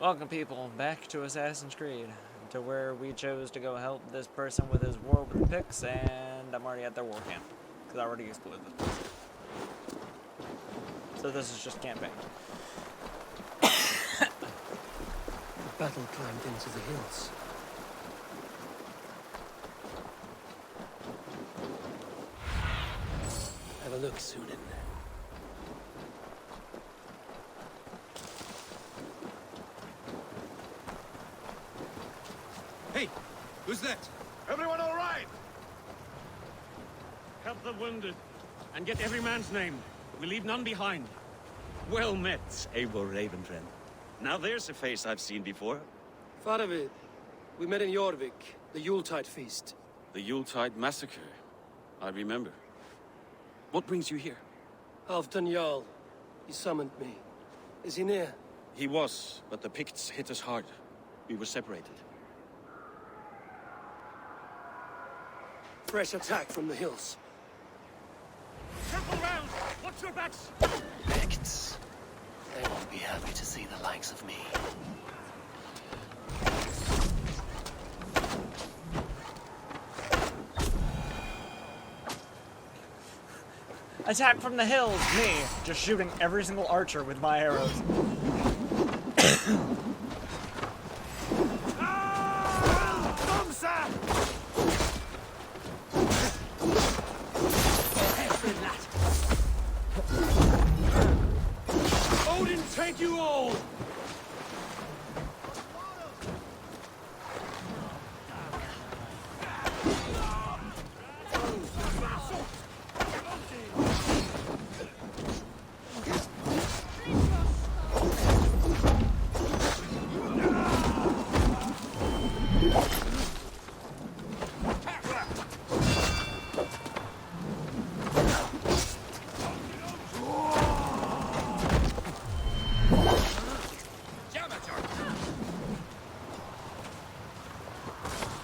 Welcome, people, back to Assassin's Creed, to where we chose to go help this person with his war with picks, and I'm already at their war camp, because I already explored this place. So this is just camping. The battle climbed into the hills. Have a look, Sunan. Hey, who's that? Everyone all right? Help the wounded, and get every man's name. We leave none behind. Well met, Eivor Ravenfriend. Now there's a face I've seen before. Faravid, we met in Jorvik, the Yuletide feast. The Yuletide massacre. I remember. What brings you here? Halfdan Jarl. He summoned me. Is he near? He was, but the Picts hit us hard. We were separated. Fresh attack from the hills. Circle round! Watch your backs! Picts. They won't be happy to see the likes of me. Attack from the hills! Me, just shooting every single archer with my arrows. Odin take you all!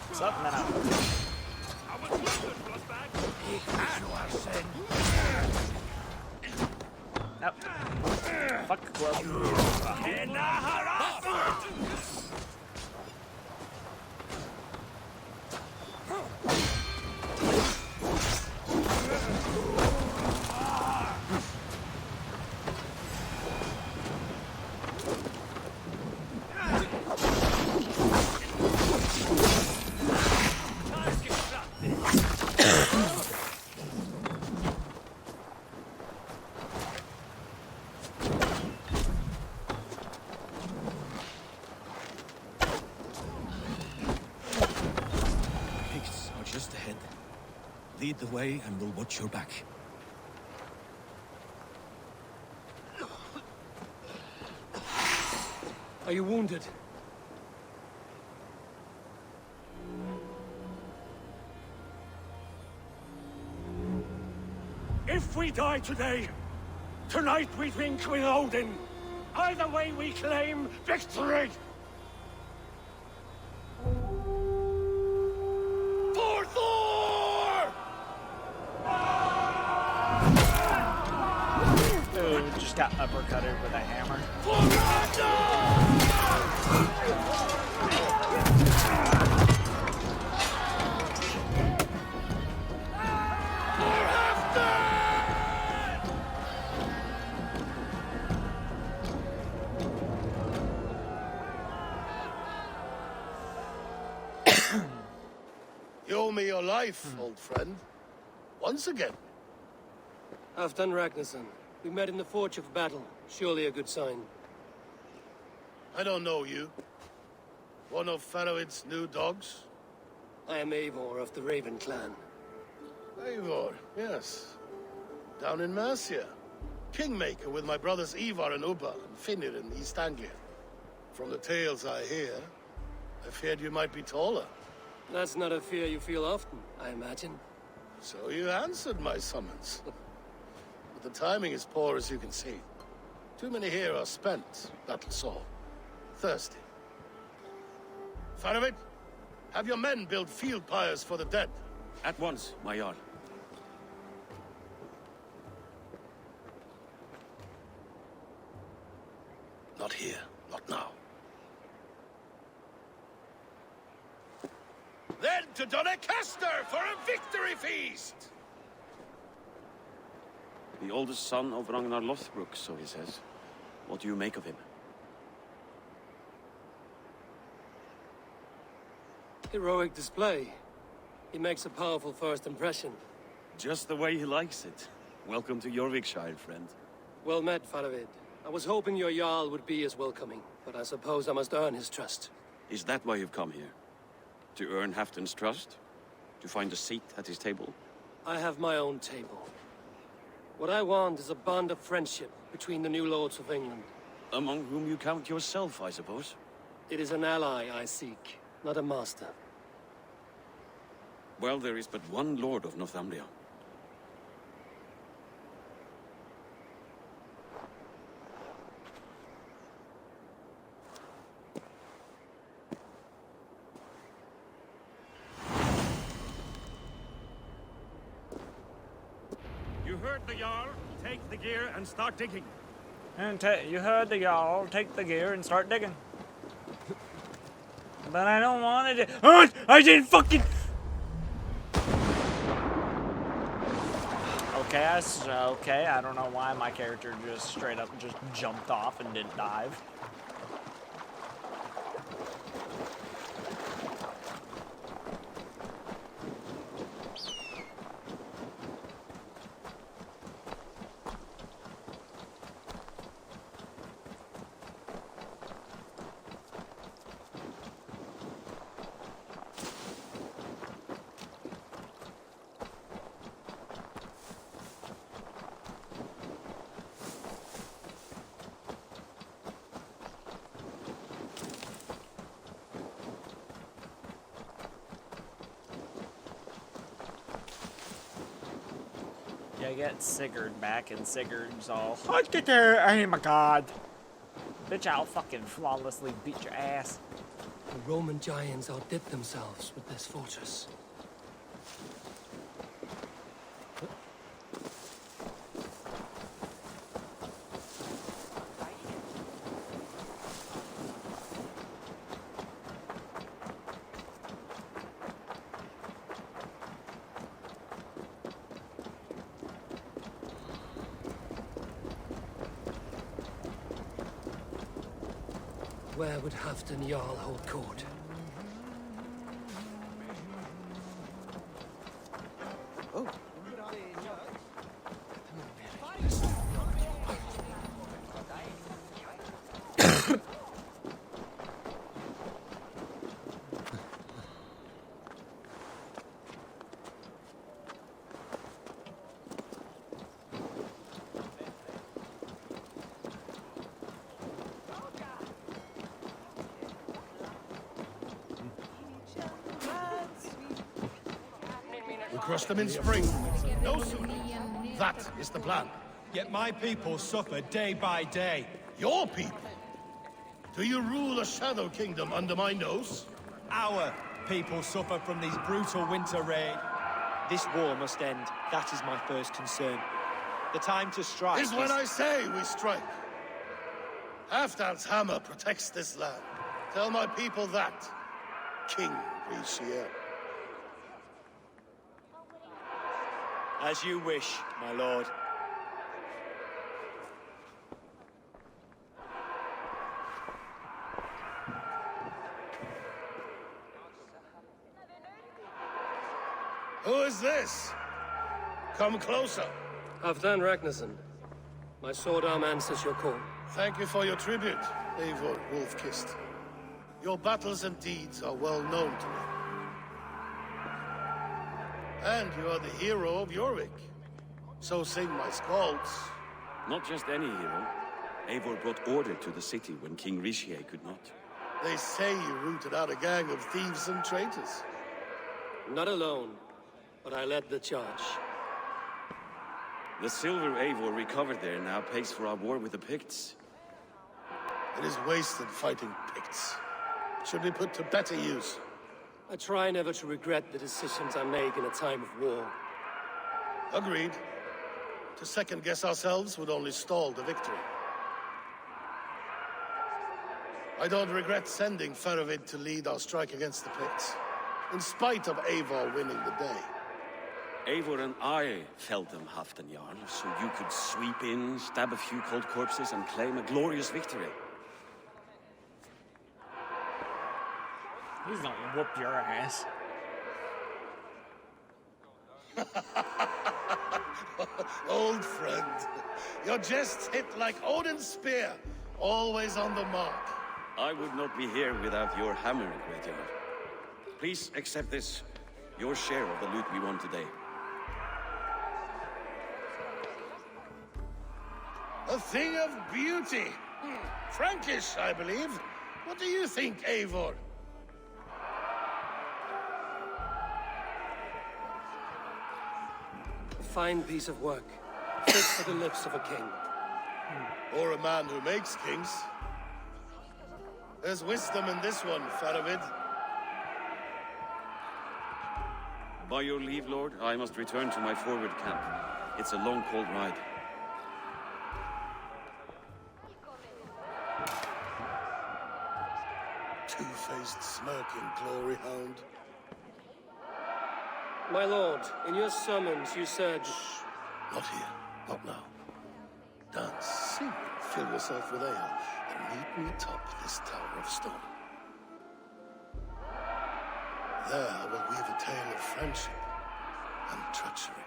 What's up, man? Nope. Fuck glove. Picts are just ahead. Lead the way and we'll watch your back. Are you wounded? If we die today, tonight we drink with Odin. Either way we claim victory! For Thor! Dude just got uppercutted with a hammer. You owe me your life, old friend. Once again. Halfdan Ragnarsson. We met in the Forge of Battle. Surely a good sign. I don't know you. One of Faravid's new dogs? I am Eivor of the Raven clan. Eivor, yes. Down in Mercia. Kingmaker with my brothers Ivar and Ubba and Finnir in East Anglia. From the tales I hear, I feared you might be taller. That's not a fear you feel often, I imagine. So you answered my summons. But the timing is poor, as you can see. Too many here are spent, battle sore, thirsty. Faravid, have your men build field pyres for the dead. At once, my Jarl. Not here, not now. to Doncaster for a victory feast! The oldest son of Ragnar Lothbrok, so he says. What do you make of him? Heroic display. He makes a powerful first impression. Just the way he likes it. Welcome to Jorvikshire, friend. Well met, Faravid. I was hoping your Jarl would be as welcoming, but I suppose I must earn his trust. Is that why you've come here? To earn Halfdan's trust? To find a seat at his table? I have my own table. What I want is a bond of friendship between the new lords of England. Among whom you count yourself, I suppose? It is an ally I seek, not a master. Well, there is but one lord of Northumbria. You heard the Jarl. Take the gear and start digging. And you heard the Jarl, take the gear and start digging. But I don't want to. Oh, I didn't fucking. Okay, I don't know why my character just straight up just jumped off and didn't dive. You get Sigurd back, and Sigurd's all, oh my god. Bitch, I'll fucking flawlessly beat your ass. The Roman giants outdid themselves with this fortress. Where would Halfdan Jarl hold court? We'll crush them in spring. No sooner. That is the plan. Yet my people suffer day by day. Your people? Do you rule a shadow kingdom under my nose? Our people suffer from these brutal winter rain. This war must end. That is my first concern. The time to strike Is when I say we strike. Halfdan's hammer protects this land. Tell my people that, King Richelieu. As you wish, my lord. Who is this? Come closer. Halfdan Ragnarsson. My sword arm answers your call. Thank you for your tribute, Eivor Wolf-Kissed. Your battles and deeds are well known to me. And you are the hero of Jorvik. So sing my skalds. Not just any hero. Eivor brought order to the city when King Richelieu could not. They say you rooted out a gang of thieves and traitors. Not alone, but I led the charge. The silver Eivor recovered there now pays for our war with the Picts. It is wasted fighting Picts. It should be put to better use. I try never to regret the decisions I make in a time of war. Agreed. To second-guess ourselves would only stall the victory. I don't regret sending Faravid to lead our strike against the Picts. in spite of Eivor winning the day. Eivor and I felled them, Halfdan Jarl, so you could sweep in, stab a few cold corpses, and claim a glorious victory. He's gonna whoop your ass. Old friend, your jests hit like Odin's spear, always on the mark. I would not be here without your hammer, Great Jarl. Please accept this, your share of the loot we won today. A thing of beauty. Frankish, I believe. What do you think, Eivor? A fine piece of work. Fit for the lips of a king. Or a man who makes kings. There's wisdom in this one, Faravid. By your leave, Lord, I must return to my forward camp. It's a long, cold ride. Two-faced, smirking glory hound. My lord, in your summons you said... Not here. Not now. Dance, sing, fill yourself with ale, and meet me atop this tower of stone. There I will weave a tale of friendship and treachery.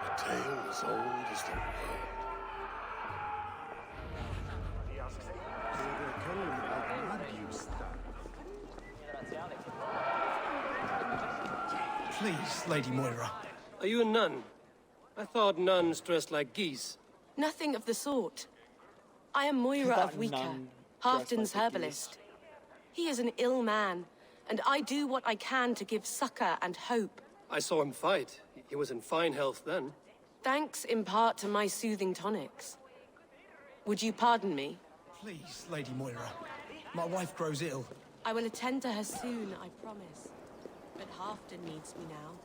A tale as old as the world. Please, Lady Moira. Are you a nun? I thought nuns dressed like geese. Nothing of the sort. I am Moira That of Wika, nun Halfdan's dressed like a herbalist. He is an ill man, and I do what I can to give succor and hope. I saw him fight. He was in fine health then. Thanks in part to my soothing tonics. Would you pardon me? Please, Lady Moira. My wife grows ill. I will attend to her soon, I promise. But Halfdan needs me now.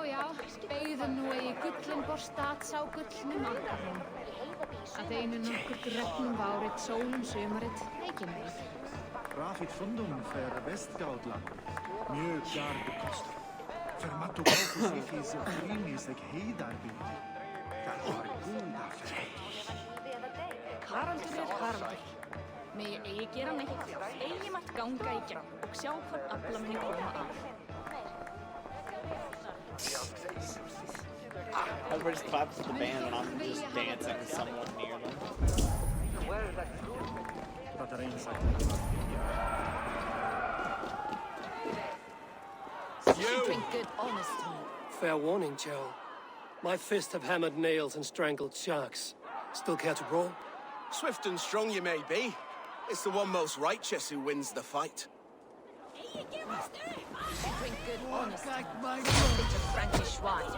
Já, beigðum nú eigi gullin borstat sá gullni mandarinn. Að einu nokkur regnum várið, sólum sumarið, ekki meir. Rafið fundum fyrir Vestgáldland. Mjög gardu kostur. Fyrir matu góðu sikis og grínis ekki heiðarbyrði. Það var góða fyrir. Haraldur. Megi eigi gera neitt, eigi margt ganga í gegn og sjá hvern afla minni koma að. Everybody just claps at the band and I'm just dancing with someone near them. Það einsagt. You drink good honesty. Fair warning, Joe. My fists have hammered nails and strangled sharks. Still care to brawl? Swift and strong you may be. It's the one most righteous who wins the fight. You drink good honesty. Bit of Frankish swine.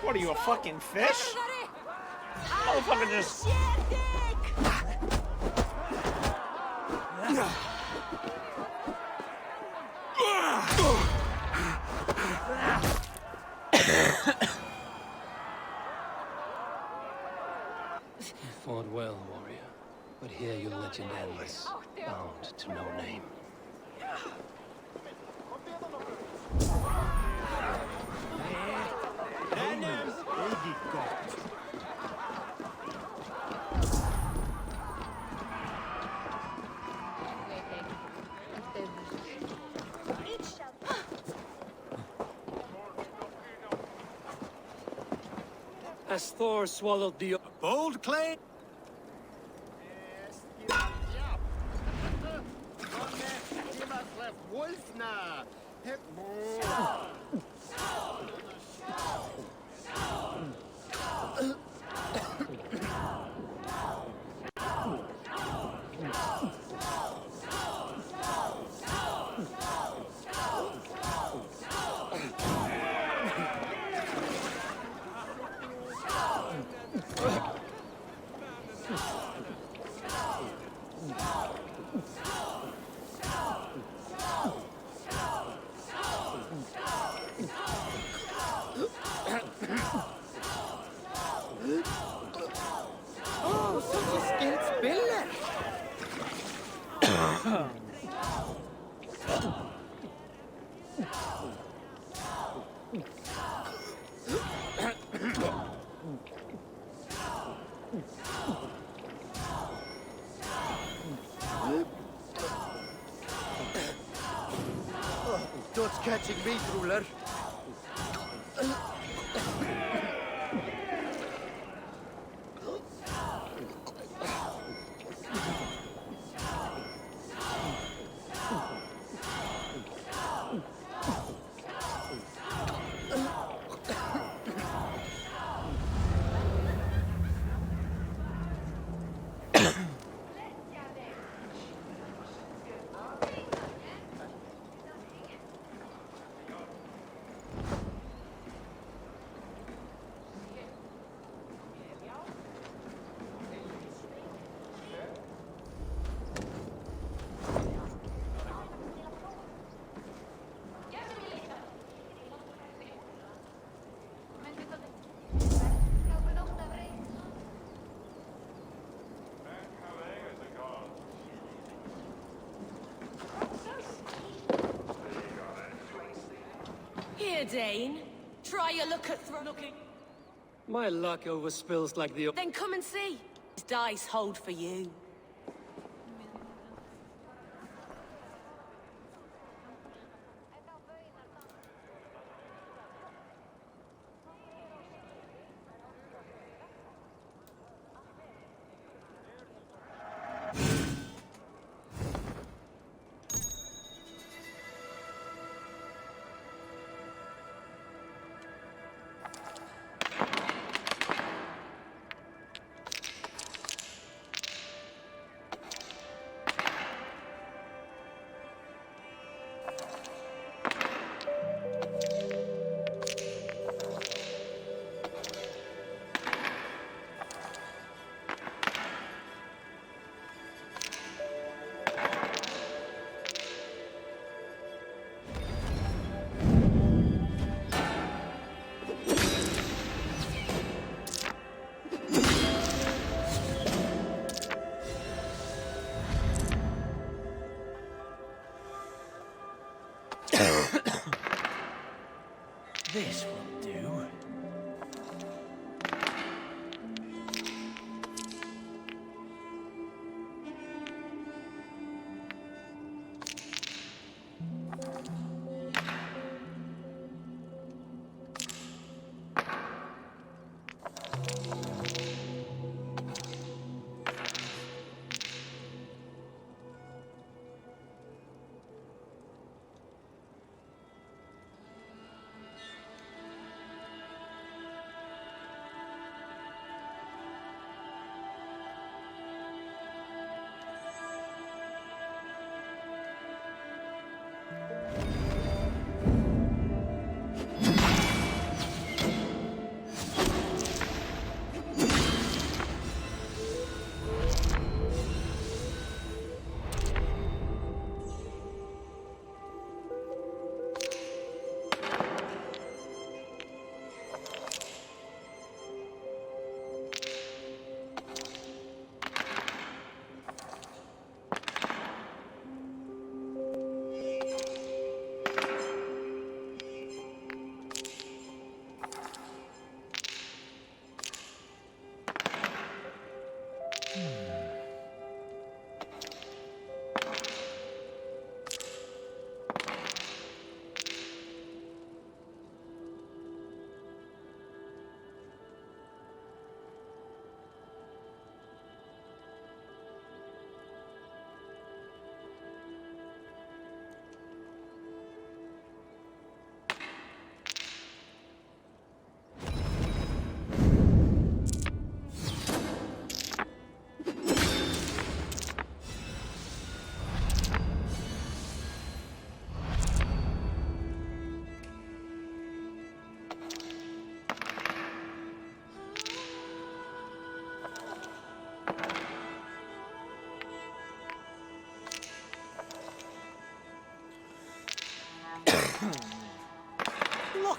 What are you, a fucking fish? Motherfucker just... You fought well, warrior. But here your legend ends, bound to no name. As Thor swallowed the... Bold claim! Oh, such a skilled spiller! Dot's catching me, ruler. Here, Dane. Try your luck at looking. My luck overspills like the... Then come and see. This dice hold for you.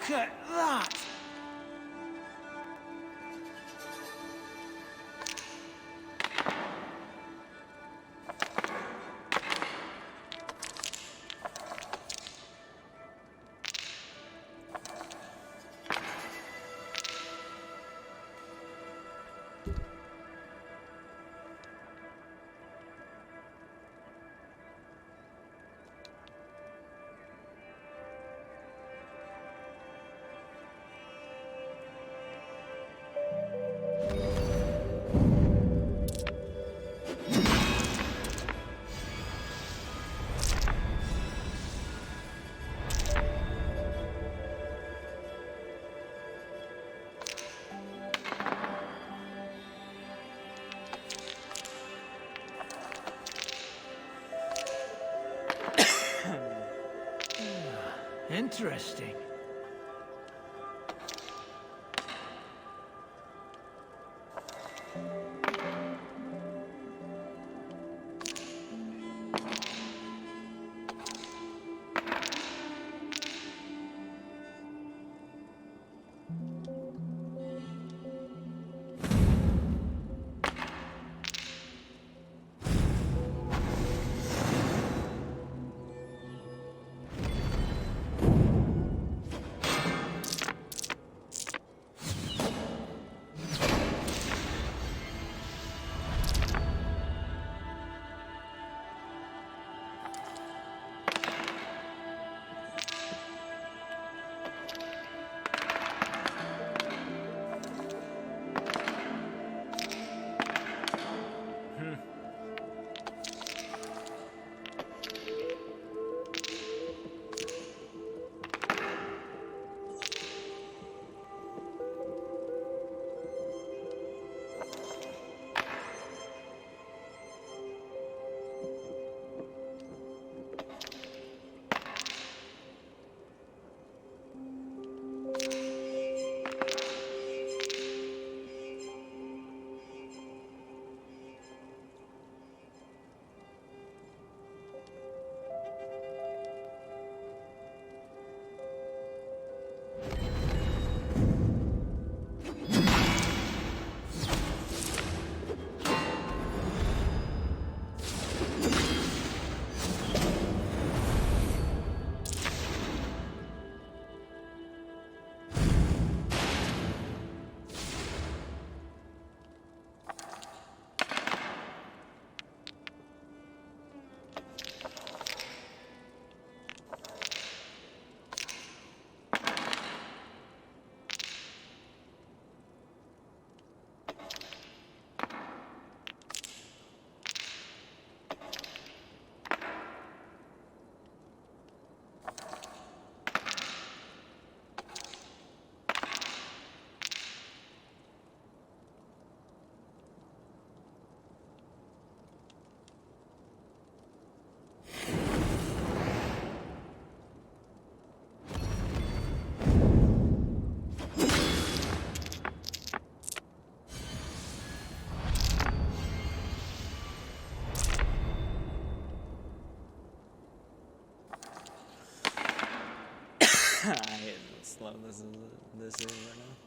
Look at that! Interesting. I hate how slow this is right now.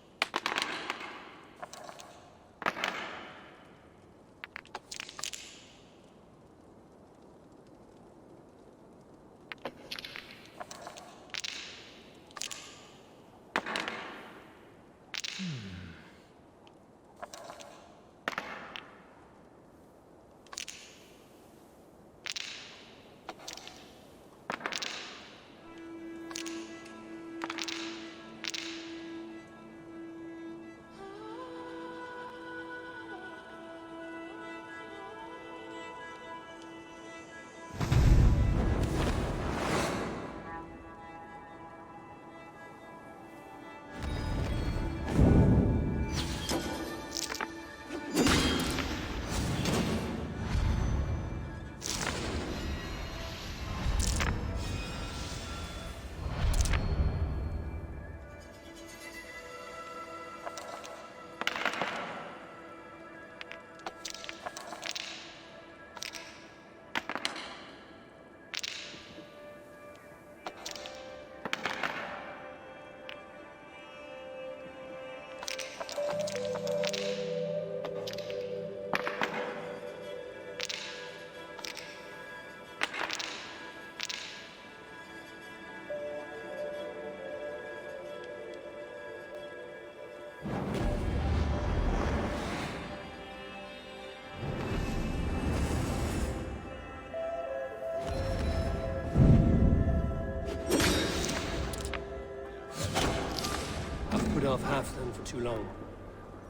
Southland for too long.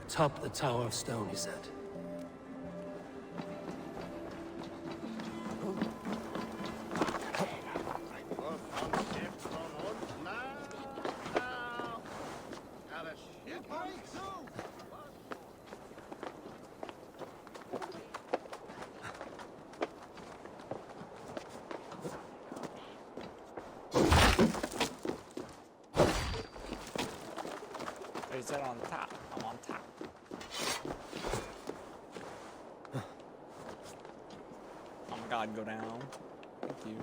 Atop the Tower of Stone, he said. They said on top. I'm on top. Oh my god, go down. Thank you.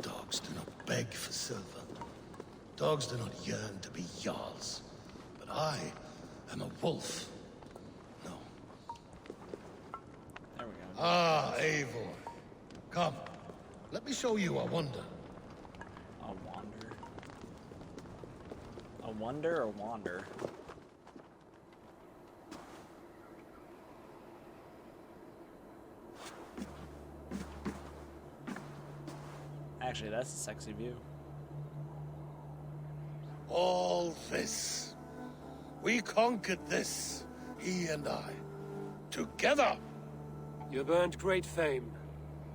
Dogs do not beg for silver. Dogs do not yearn to be jarls. But I am a wolf. No. There we go. Ah, Eivor. Come, let me show you a wonder. A wander. A wonder or wander? Actually, that's a sexy view. All this. We conquered this, he and I. Together! You've earned great fame.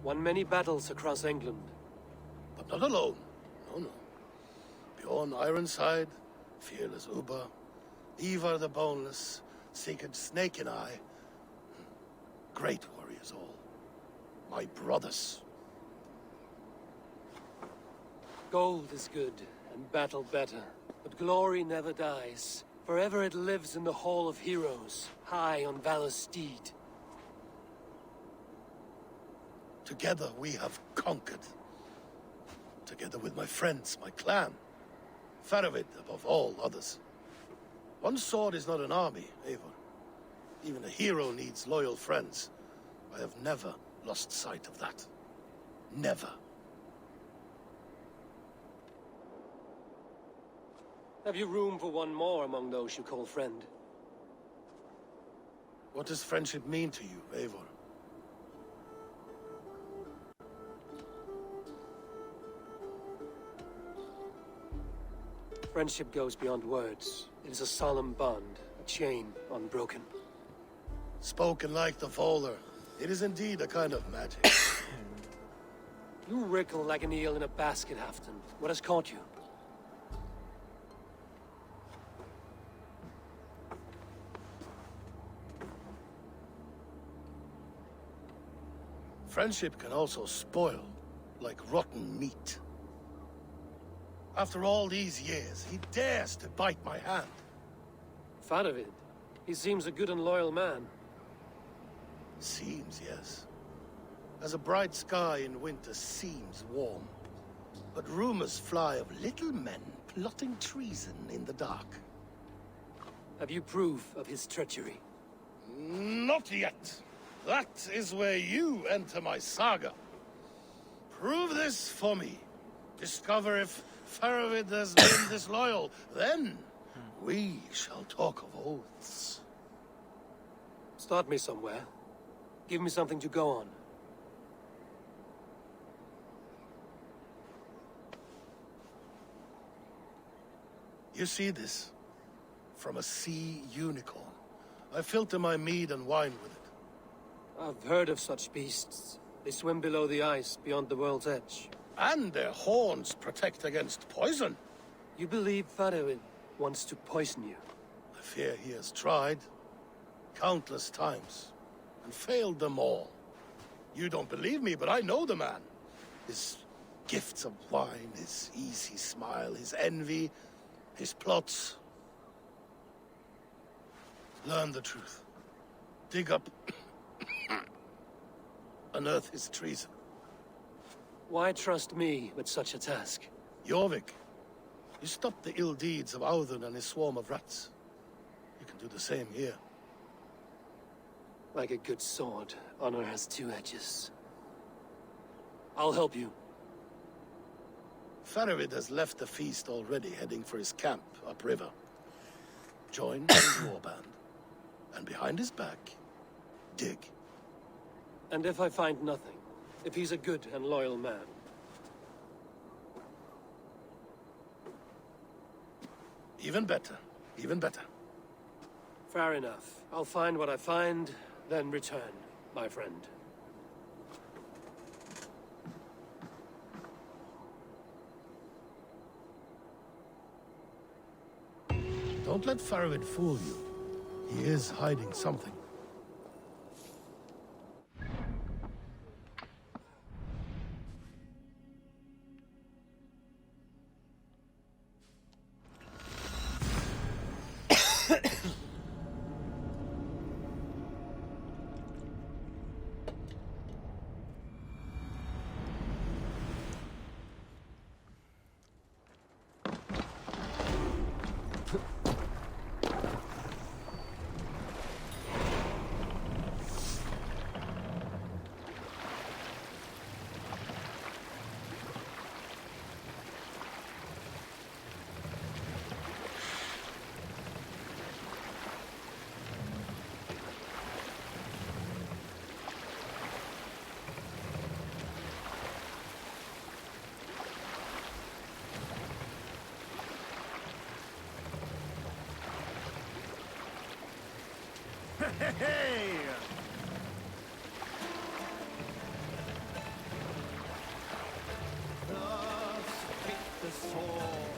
Won many battles across England. But not alone. No, no. Bjorn Ironside, fearless Ubba, Ivar the Boneless, Sigurd Snake and I. Great warriors all. My brothers. Gold is good, and battle better. But glory never dies. Forever it lives in the Hall of Heroes, high on Valor's steed. Together we have conquered. Together with my friends, my clan. Faravid above all others. One sword is not an army, Eivor. Even a hero needs loyal friends. I have never lost sight of that. Never. Have you room for one more among those you call friend? What does friendship mean to you, Eivor? Friendship goes beyond words. It is a solemn bond, a chain unbroken. Spoken like the Volar, it is indeed a kind of magic. You wriggle like an eel in a basket, Halfton. What has caught you? Friendship can also spoil, like rotten meat. After all these years, he dares to bite my hand. Faravid. He seems a good and loyal man. Seems, yes. As a bright sky in winter seems warm. But rumors fly of little men plotting treason in the dark. Have you proof of his treachery? Not yet. That is where you enter my saga. Prove this for me. Discover if Faravid has been disloyal. Then we shall talk of oaths. Start me somewhere. Give me something to go on. You see this? From a sea unicorn. I filter my mead and wine with it. I've heard of such beasts. They swim below the ice, beyond the world's edge. And their horns protect against poison. You believe Faravid wants to poison you? I fear he has tried. Countless times. And failed them all. You don't believe me, but I know the man. His gifts of wine, his easy smile, his envy, his plots. Learn the truth. Dig up... unearth his treason. Why trust me with such a task? Jorvik. You stopped the ill deeds of Audun and his swarm of rats. You can do the same here. Like a good sword, honor has two edges. I'll help you. Faravid has left the feast already, heading for his camp upriver. Join his warband. And behind his back, dig. And if I find nothing? If he's a good and loyal man? Even better. Even better. Fair enough. I'll find what I find, then return, my friend. Don't let Faravid fool you. He is hiding something. Hey! Thus pick the sword,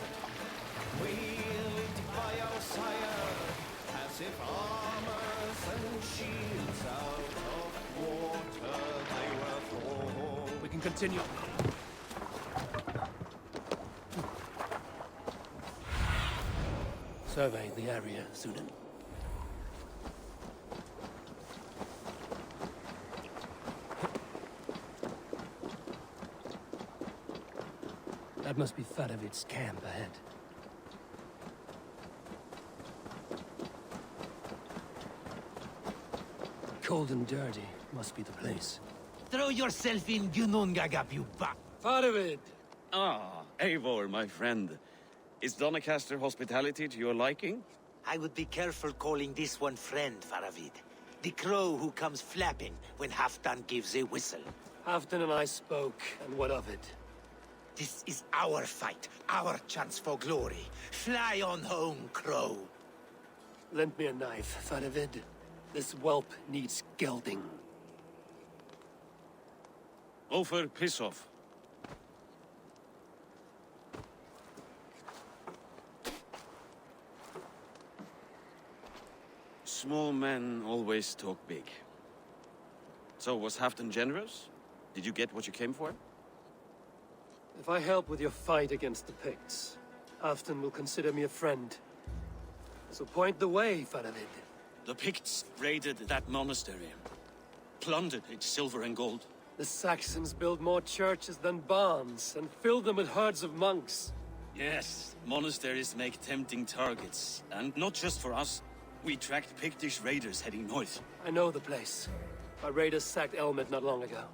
wielded by our sire, as if armors and shields out of water they were formed. We can continue. Survey the area, Sunan. That must be Faravid's camp ahead. Cold and dirty must be the place. Throw yourself in, Gunungagapupa. Faravid! Ah, Eivor, my friend. Is Doncaster hospitality to your liking? I would be careful calling this one friend, Faravid. The crow who comes flapping when Halfdan gives a whistle. Halfdan and I spoke, and what of it? This is our fight, our chance for glory. Fly on home, crow. Lend me a knife, Faravid. This whelp needs gelding. Ofer, piss off. Small men always talk big. So, was Halfdan generous? Did you get what you came for? If I help with your fight against the Picts, Halfdan will consider me a friend. So point the way, Faravid. The Picts raided that monastery. Plundered its silver and gold. The Saxons build more churches than barns, and fill them with herds of monks. Yes, monasteries make tempting targets. And not just for us. We tracked Pictish raiders heading north. I know the place. Our raiders sacked Elmet not long ago.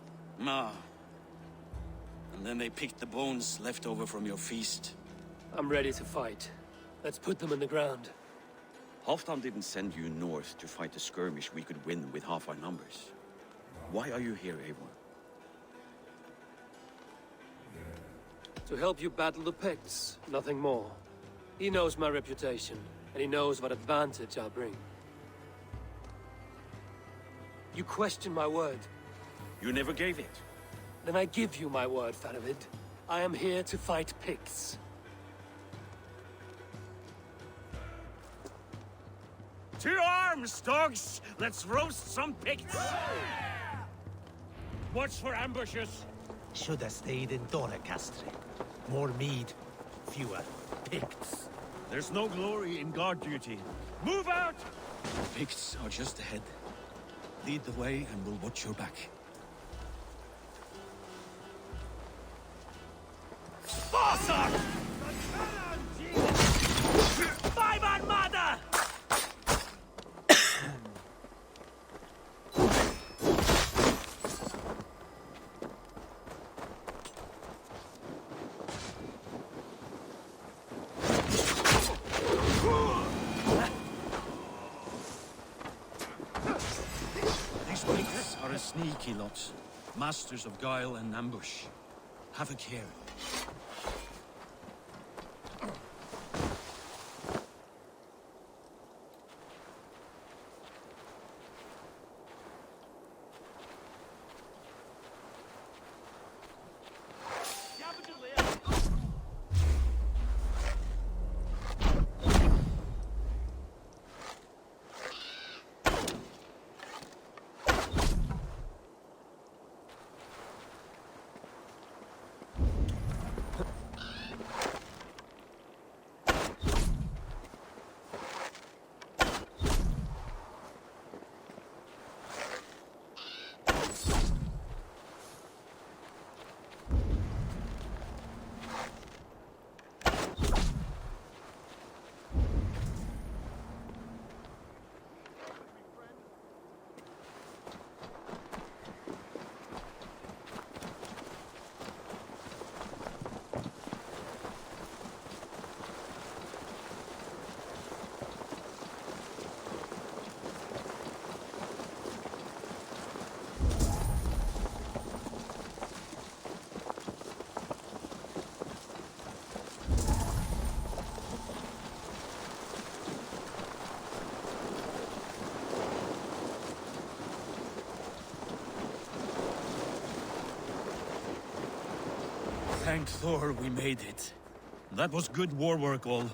And then they picked the bones left over from your feast. I'm ready to fight. Let's put them in the ground. Halfdan didn't send you north to fight a skirmish we could win with half our numbers. Why are you here, Eivor? To help you battle the Picts, nothing more. He knows my reputation, and he knows what advantage I'll bring. You question my word. You never gave it. Then I give you my word, Faravid. I am here to fight Picts. To arms, dogs! Let's roast some Picts! Watch for ambushes! Should have stayed in Doncaster. More mead, fewer Picts. There's no glory in guard duty. Move out! The Picts are just ahead. Lead the way and we'll watch your back. sneaky lots. Masters of guile and ambush. Have a care. Thank Thor we made it. That was good war work, all.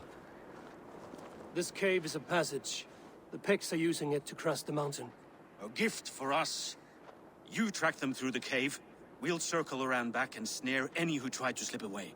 This cave is a passage. The Picts are using it to cross the mountain. A gift for us. You track them through the cave. We'll circle around back and snare any who try to slip away.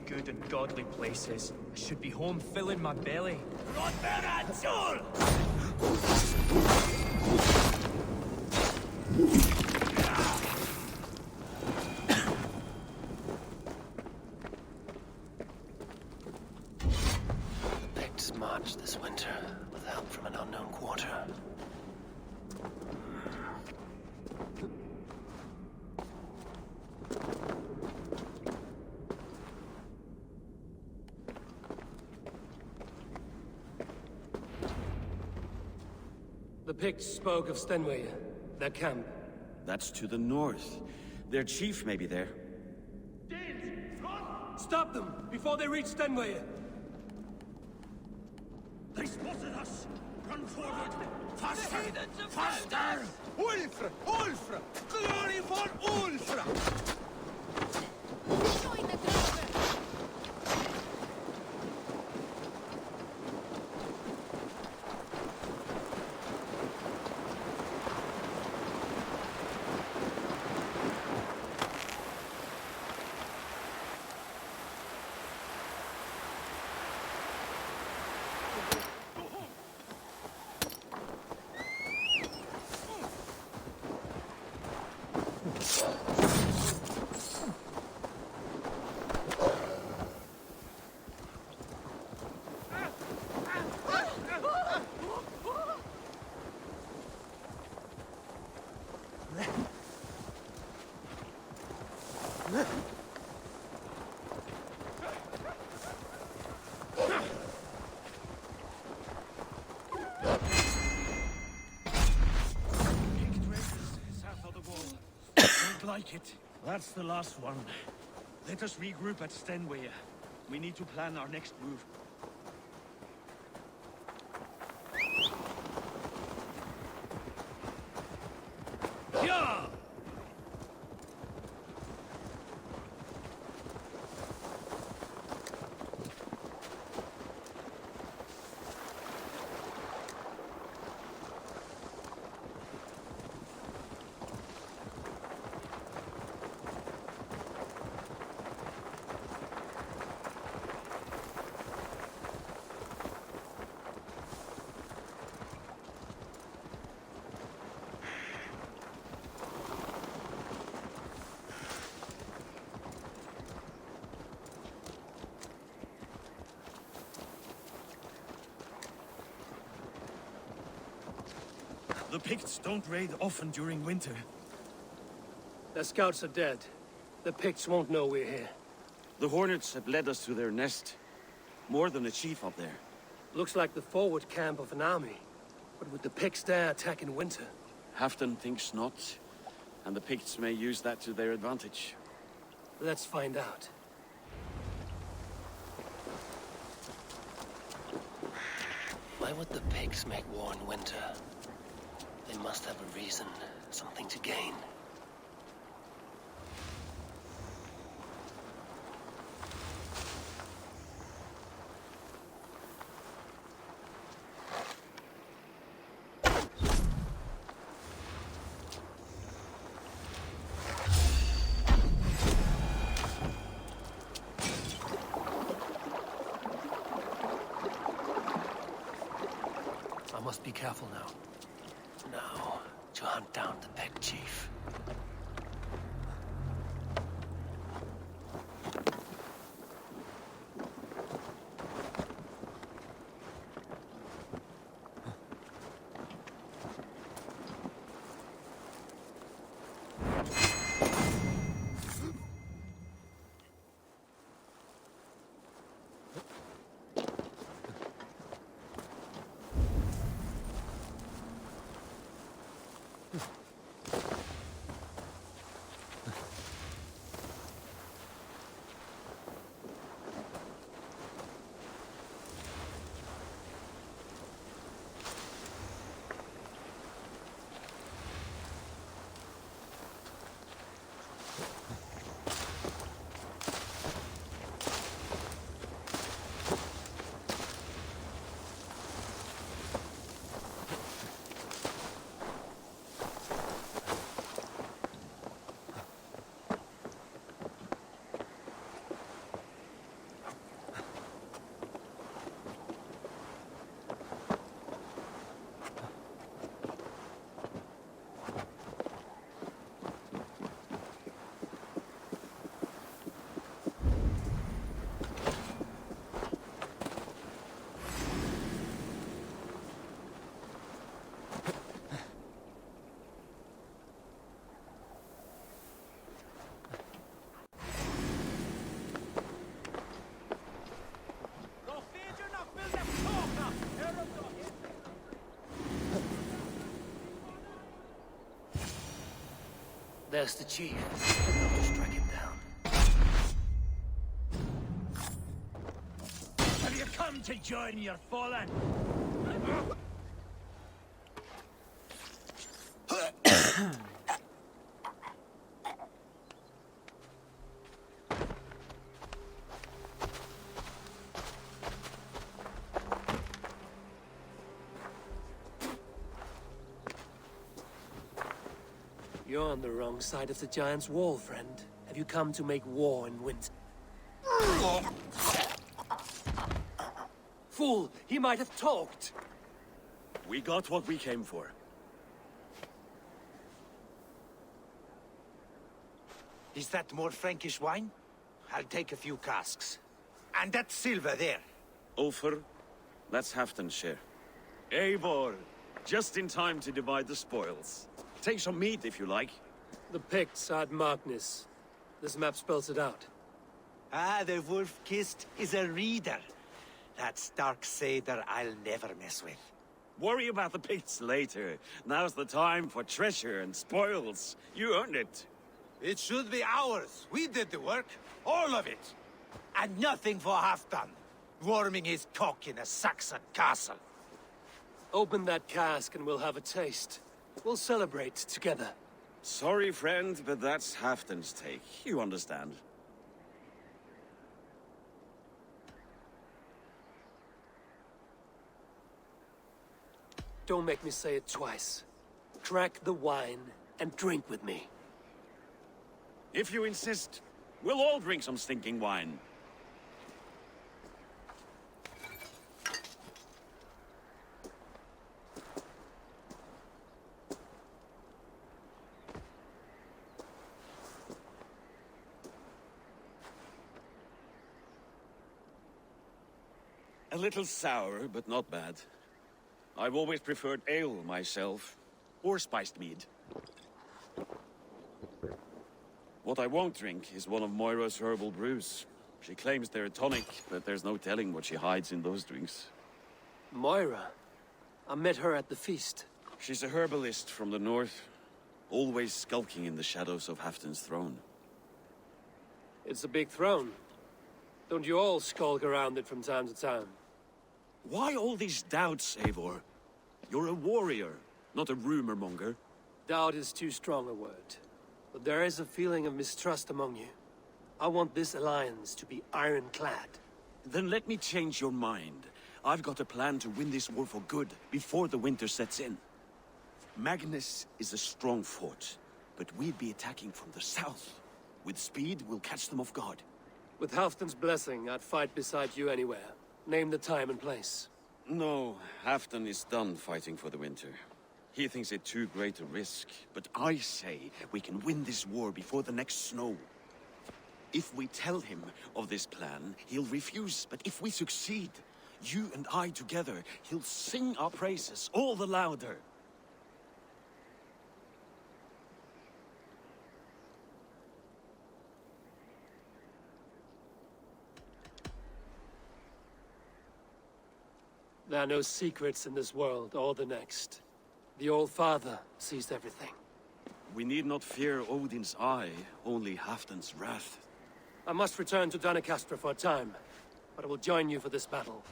Good and godly places. I should be home filling my belly. Picts march this winter with help from an unknown quarter. The Picts spoke of Stenway, their camp. That's to the north. Their chief may be there. Stop them before they reach Stenway! They spotted us! Run forward! Faster! Faster! Ulfra! Ulfra! Glory for Ulfra! Join the group! make it. That's the last one. Let us regroup at Stenway. We need to plan our next move. Yeah! The Picts don't raid often during winter. The scouts are dead. The Picts won't know we're here. The Hornets have led us to their nest. More than a chief up there. Looks like the forward camp of an army. But would the Picts dare attack in winter? Halfdan thinks not, and the Picts may use that to their advantage. Let's find out. Why would the Picts make war in winter? They must have a reason, something to gain. I must be careful now. Now, to hunt down the Pict chief. There's the chief. Now to strike him down. Have you come to join your fallen? You're on the wrong side of the Giant's wall, friend. Have you come to make war in winter? Fool! He might have talked! We got what we came for. Is that more Frankish wine? I'll take a few casks. And that silver there. Ulfr, let's Halfdan's share. Eivor, just in time to divide the spoils. Take some meat if you like. The Picts are at Magnus. This map spells it out. Ah, the wolf-kissed is a reader. That stark satyr I'll never mess with. Worry about the Picts later. Now's the time for treasure and spoils. You earned it. It should be ours. We did the work. All of it. And nothing for Halfdan, warming his cock in a Saxon castle. Open that cask and we'll have a taste. We'll celebrate together. Sorry, friend, but that's Halfdan's take. You understand. Don't make me say it twice. Crack the wine and drink with me. If you insist, we'll all drink some stinking wine. A little sour, but not bad. I've always preferred ale myself, or spiced mead. What I won't drink is one of Moira's herbal brews. She claims they're a tonic, but there's no telling what she hides in those drinks. Moira? I met her at the feast. She's a herbalist from the north, always skulking in the shadows of Halfdan's throne. It's a big throne. Don't you all skulk around it from time to time? Why all these doubts, Eivor? You're a warrior, not a rumor monger. Doubt is too strong a word. But there is a feeling of mistrust among you. I want this alliance to be ironclad. Then let me change your mind. I've got a plan to win this war for good, before the winter sets in. Magnus is a strong fort, but we'd be attacking from the south. With speed, we'll catch them off guard. With Halfdan's blessing, I'd fight beside you anywhere. Name the time and place. No, Halfdan is done fighting for the winter. He thinks it too great a risk, but I say we can win this war before the next snow. If we tell him of this plan, he'll refuse, but if we succeed, you and I together, he'll sing our praises all the louder. There are no secrets in this world or the next. The Old Father sees everything. We need not fear Odin's eye, only Halfdan's wrath. I must return to Doncaster for a time, but I will join you for this battle.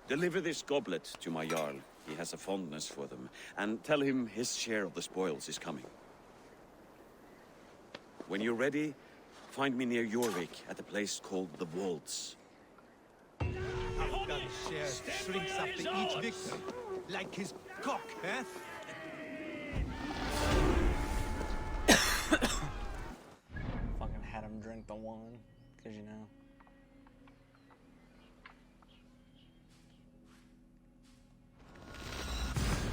Deliver this goblet to my Jarl. He has a fondness for them. And tell him his share of the spoils is coming. When you're ready, find me near Jorvik at a place called the Wolds. Halfdan's share shrinks after each victory, like his cock, eh? Fucking had him drink the wine, because you know.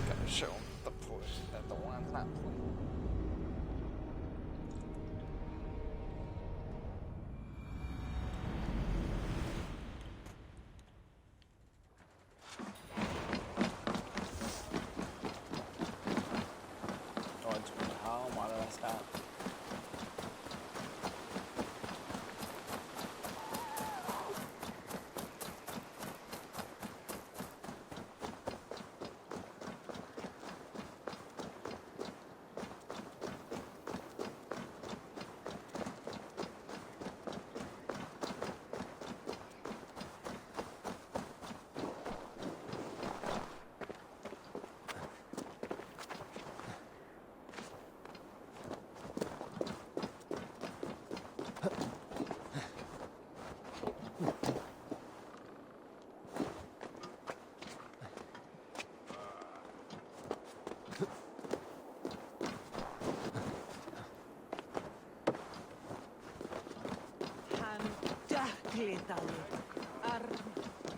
Gotta show him the push that the wine's not clean. Why did I stop?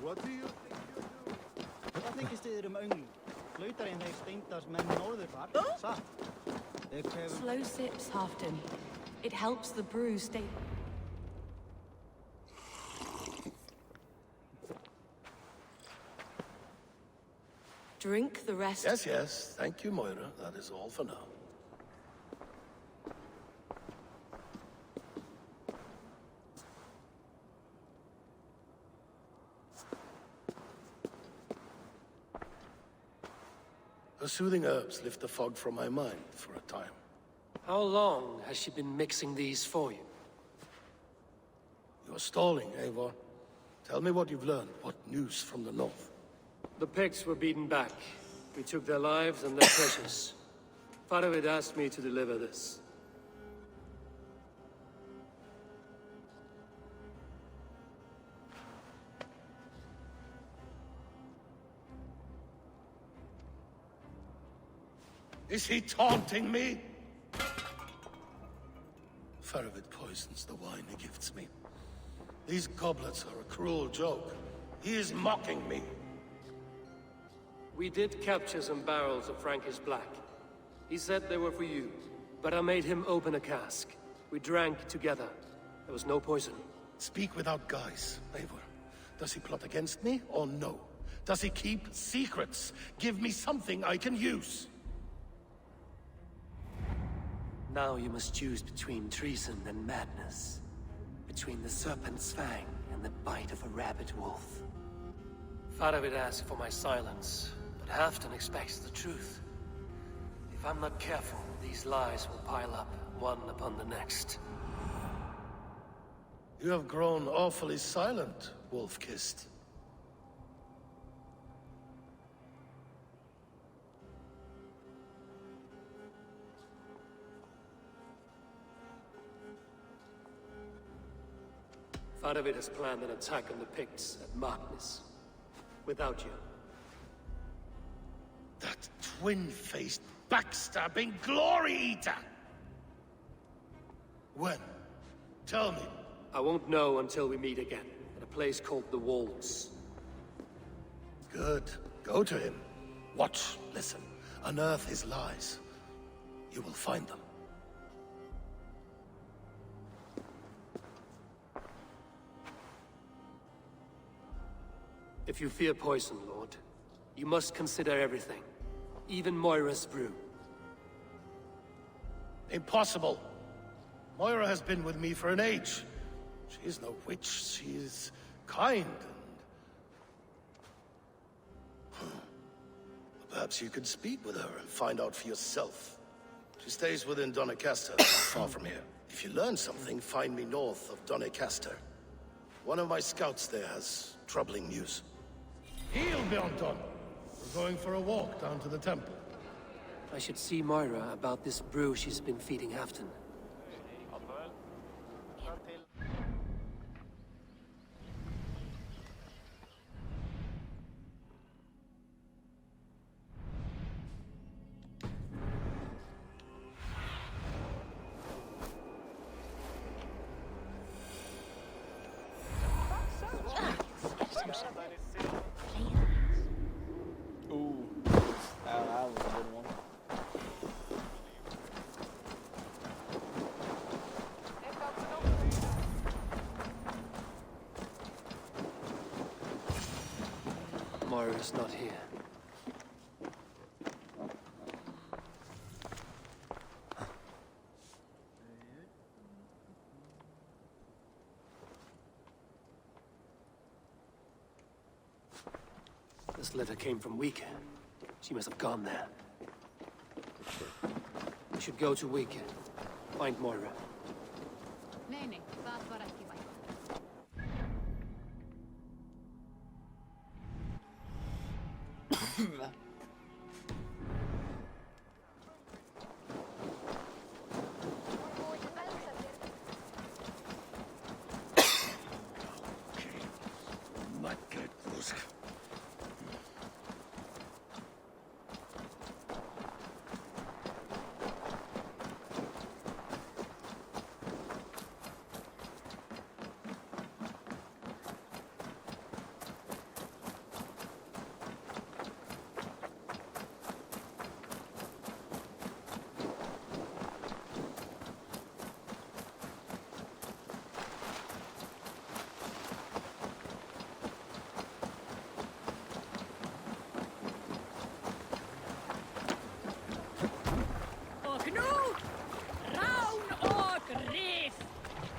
What do you think you're doing? Hvað þykist þið ungl? Flautar en þeir Steindars menn norður þar, satt? Slow sips, Halfdan. It helps the brew stay... Drink the rest. Yes, yes. Thank you, Moira. That is all for now. Her soothing herbs lift the fog from my mind for a time. How long has she been mixing these for you? You're stalling, Eivor. Tell me what you've learned. What news from the north? The Picts were beaten back. We took their lives and their treasures. Faravid asked me to deliver this. Is he taunting me? Faravid poisons the wine he gifts me. These goblets are a cruel joke. He is mocking me. We did capture some barrels of Frankish Black. He said they were for you, but I made him open a cask. We drank together. There was no poison. Speak without guise, Eivor. Does he plot against me or no? Does he keep secrets? Give me something I can use. Now you must choose between treason and madness. Between the serpent's fang and the bite of a rabid wolf. Faravid asked for my silence, but Halfdan expects the truth. If I'm not careful, these lies will pile up, one upon the next. You have grown awfully silent, Wolf-Kissed. Faravid has planned an attack on the Picts at Magnus. Without you. That twin-faced, backstabbing glory eater! When? Tell me. I won't know until we meet again, at a place called the Walls. Good. Go to him. Watch, listen. Unearth his lies. You will find them. If you fear poison, Lord, you must consider everything. Even Moira's brew. Impossible. Moira has been with me for an age. She is no witch. She is kind and... Perhaps you could speak with her and find out for yourself. She stays within Doncaster, not far from here. If you learn something, find me north of Doncaster. One of my scouts there has troubling news. Heal, Bjornton! We're going for a walk down to the temple. I should see Moira about this brew she's been feeding Halfdan. Ooh. That was a good one. Moira's not here. This letter came from Wika. She must have gone there. We should go to Wika. Find Moira. Nee, dat var ekki vaikka.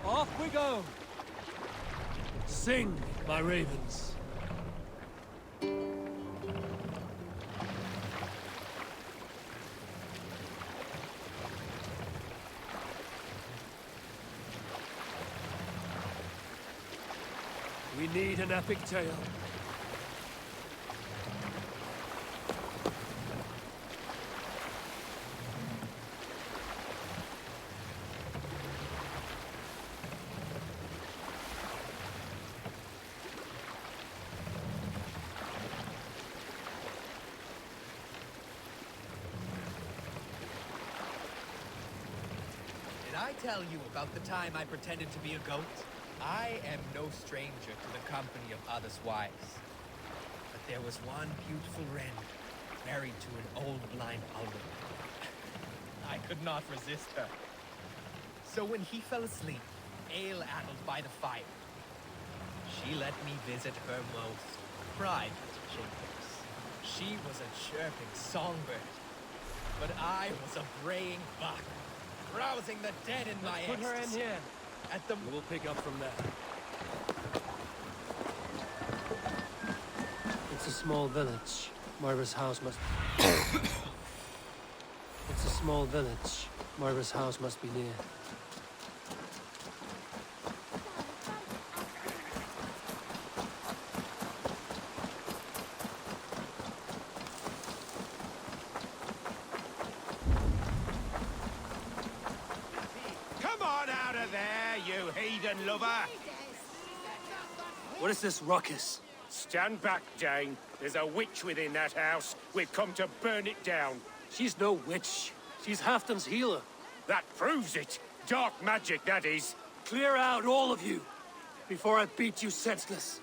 Off we go! Sing, my ravens. We need an epic tale. Did I tell you about the time I pretended to be a goat? I am no stranger to the company of others' wives. But there was one beautiful wren, married to an old blind owl. I could not resist her. So when he fell asleep, ale-addled by the fire, she let me visit her most private chambers. She was a chirping songbird, but I was a braying buck, rousing the dead in my Put her in ecstasy. here. At the... We'll pick up from there. It's a small village. Moira's house must... It's a small village. Moira's house must be near. Come on out of there, you heathen lover! What is this ruckus? Stand back, Dane. There's a witch within that house. We've come to burn it down. She's no witch. She's Halfton's healer. That proves it. Dark magic, that is. Clear out, all of you, before I beat you senseless.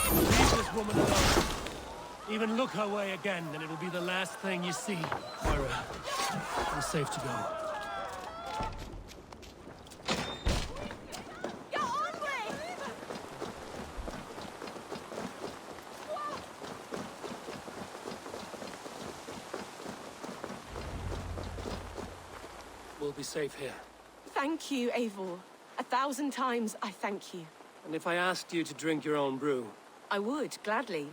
Leave this woman alone. Even look her way again, and it'll be the last thing you see. Moira, you're safe to go. We'll be safe here. Thank you, Eivor. 1,000 times I thank you. And if I asked you to drink your own brew? I would, gladly.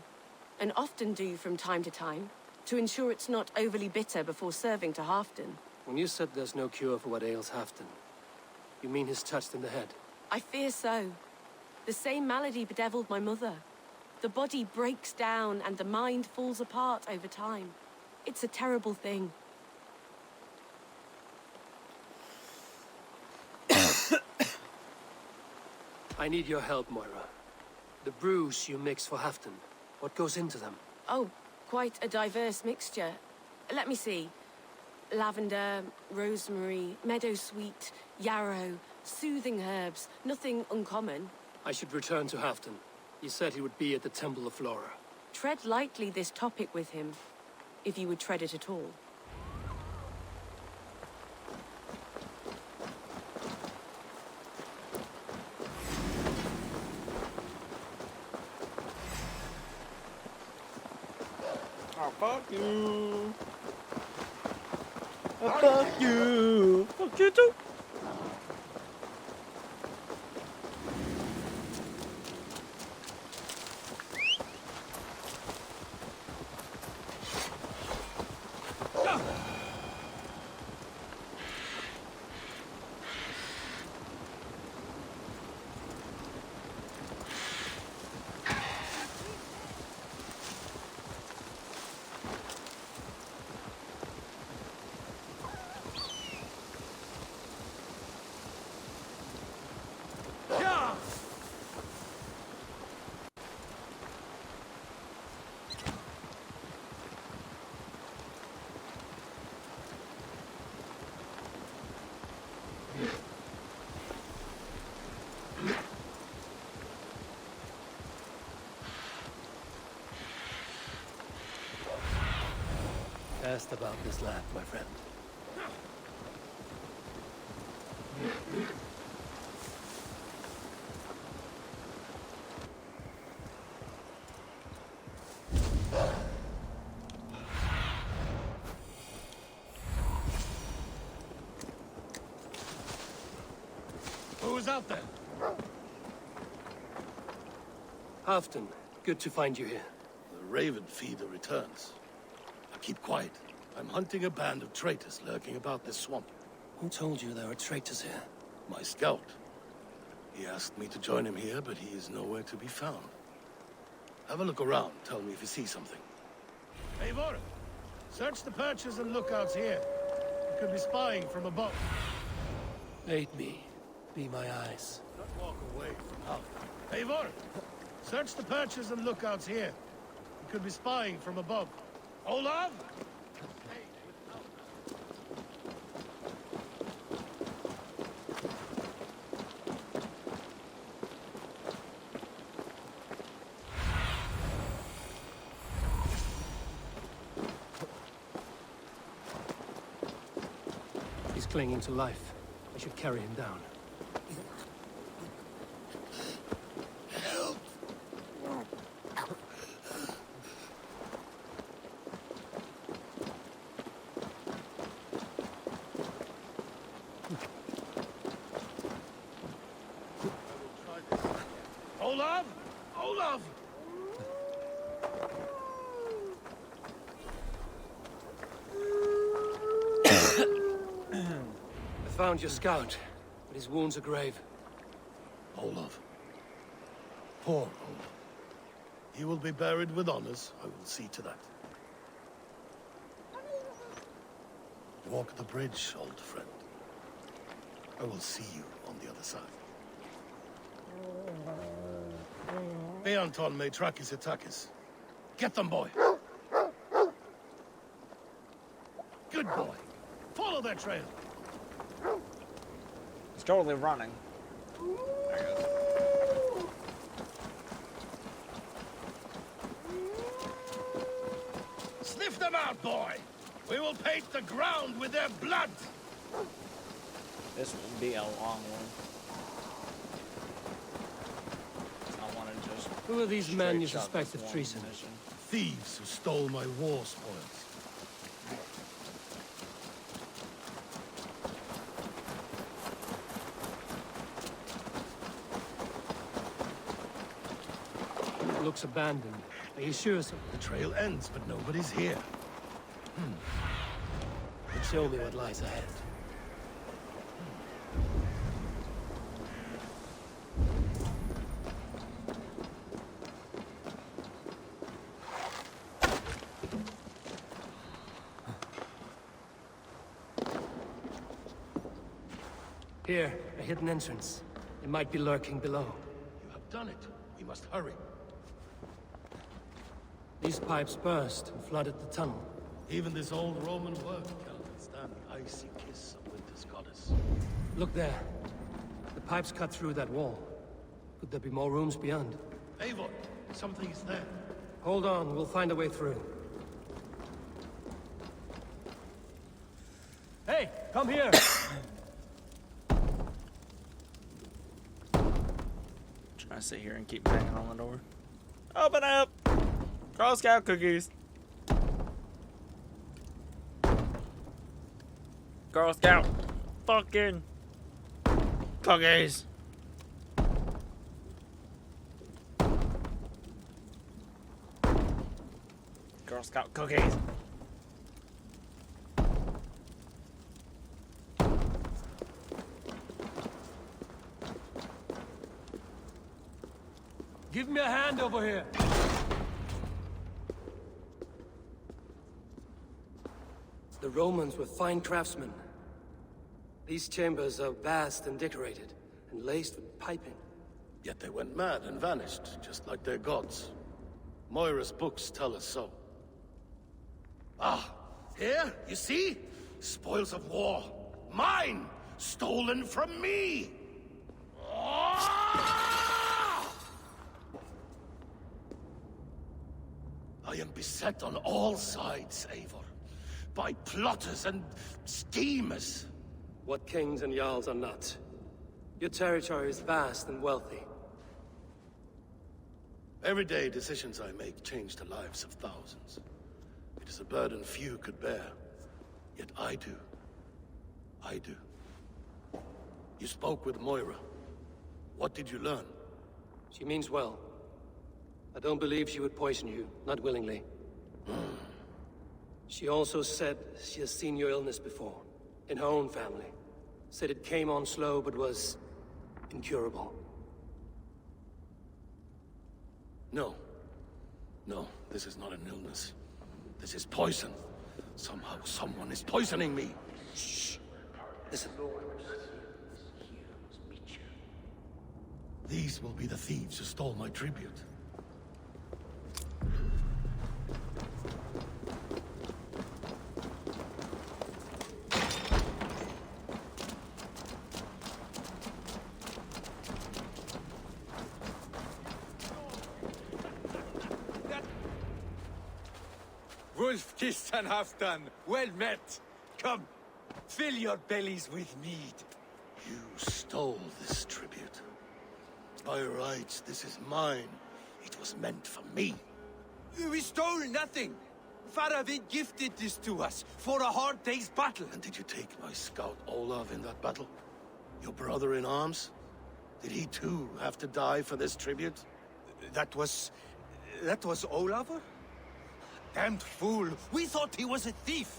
And often do from time to time, to ensure it's not overly bitter before serving to Halfton. When you said there's no cure for what ails Halfton, you mean he's touched in the head? I fear so. The same malady bedeviled my mother. The body breaks down and the mind falls apart over time. It's a terrible thing. I need your help, Moira. The brews you mix for Halfton, what goes into them? Oh, quite a diverse mixture. Let me see. Lavender, rosemary, meadowsweet, yarrow, soothing herbs. Nothing uncommon. I should return to Halfton. He said he would be at the Temple of Flora. Tread lightly this topic with him, if you would tread it at all. Oh, fuck you. Oh, fuck you. Fuck you too. Asked about this lad, my friend. Who's out there? Halfton, good to find you here. The Raven feeder returns. Now keep quiet. I'm hunting a band of traitors lurking about this swamp. Who told you there were traitors here? My scout. He asked me to join him here, but he is nowhere to be found. Have a look around. Tell me if you see something. Eivor! Search the perches and lookouts here. You could be spying from above. Aid me. Be my eyes. Not walk away from Hal. Eivor! Search the perches and lookouts here. You could be spying from above. Olav! He's clinging to life. I should carry him down. Olav! Olav! I found your scout, but his wounds are grave. Olav. Poor Olav. He will be buried with honors. I will see to that. Walk the bridge, old friend. I will see you on the other side. Beanton may track his attackers. Get them, boy! Good boy. Follow their trail. He's totally running. There he goes. Sniff them out, boy! We will paint the ground with their blood! This will be a long one. I want to just... Who are these men you straight shot suspect this of one treason? mission. Thieves who stole my war spoils. It looks abandoned. Are you sure so? The trail ends, but nobody's here. But show me what lies ahead. Here, a hidden entrance. It might be lurking below. You have done it. We must hurry. These pipes burst and flooded the tunnel. Even this old Roman work cannot withstand the icy kiss of winter's goddess. Look there. The pipes cut through that wall. Could there be more rooms beyond? Eivor, something is there. Hold on, we'll find a way through. Hey, come here! Trying to sit here and keep banging on the door. Open up! Girl Scout cookies. Girl Scout fucking cookies. Girl Scout cookies. Give me a hand over here! The Romans were fine craftsmen. These chambers are vast and decorated, and laced with piping. Yet they went mad and vanished, just like their gods. Moira's books tell us so. Ah, here, you see? Spoils of war. Mine! Stolen from me! Ah! I am beset on all sides, Eivor. By plotters and schemers. What kings and jarls are not. Your territory is vast and wealthy. Everyday decisions I make change the lives of thousands. It is a burden few could bear. Yet I do. I do. You spoke with Moira. What did you learn? She means well. I don't believe she would poison you, not willingly. She also said she has seen your illness before, in her own family. Said it came on slow, but was incurable. No. No, this is not an illness. This is poison. Somehow someone is poisoning me. Shh. Listen. These will be the thieves who stole my tribute. Wolf kissed and half done. Well met. Come, fill your bellies with mead. You stole this tribute. By rights, this is mine. It was meant for me. We stole nothing. Faravid gifted this to us for a hard day's battle. And did you take my scout Olav in that battle? Your brother in arms? Did he too have to die for this tribute? That was Olaver? Damned fool! We thought he was a thief!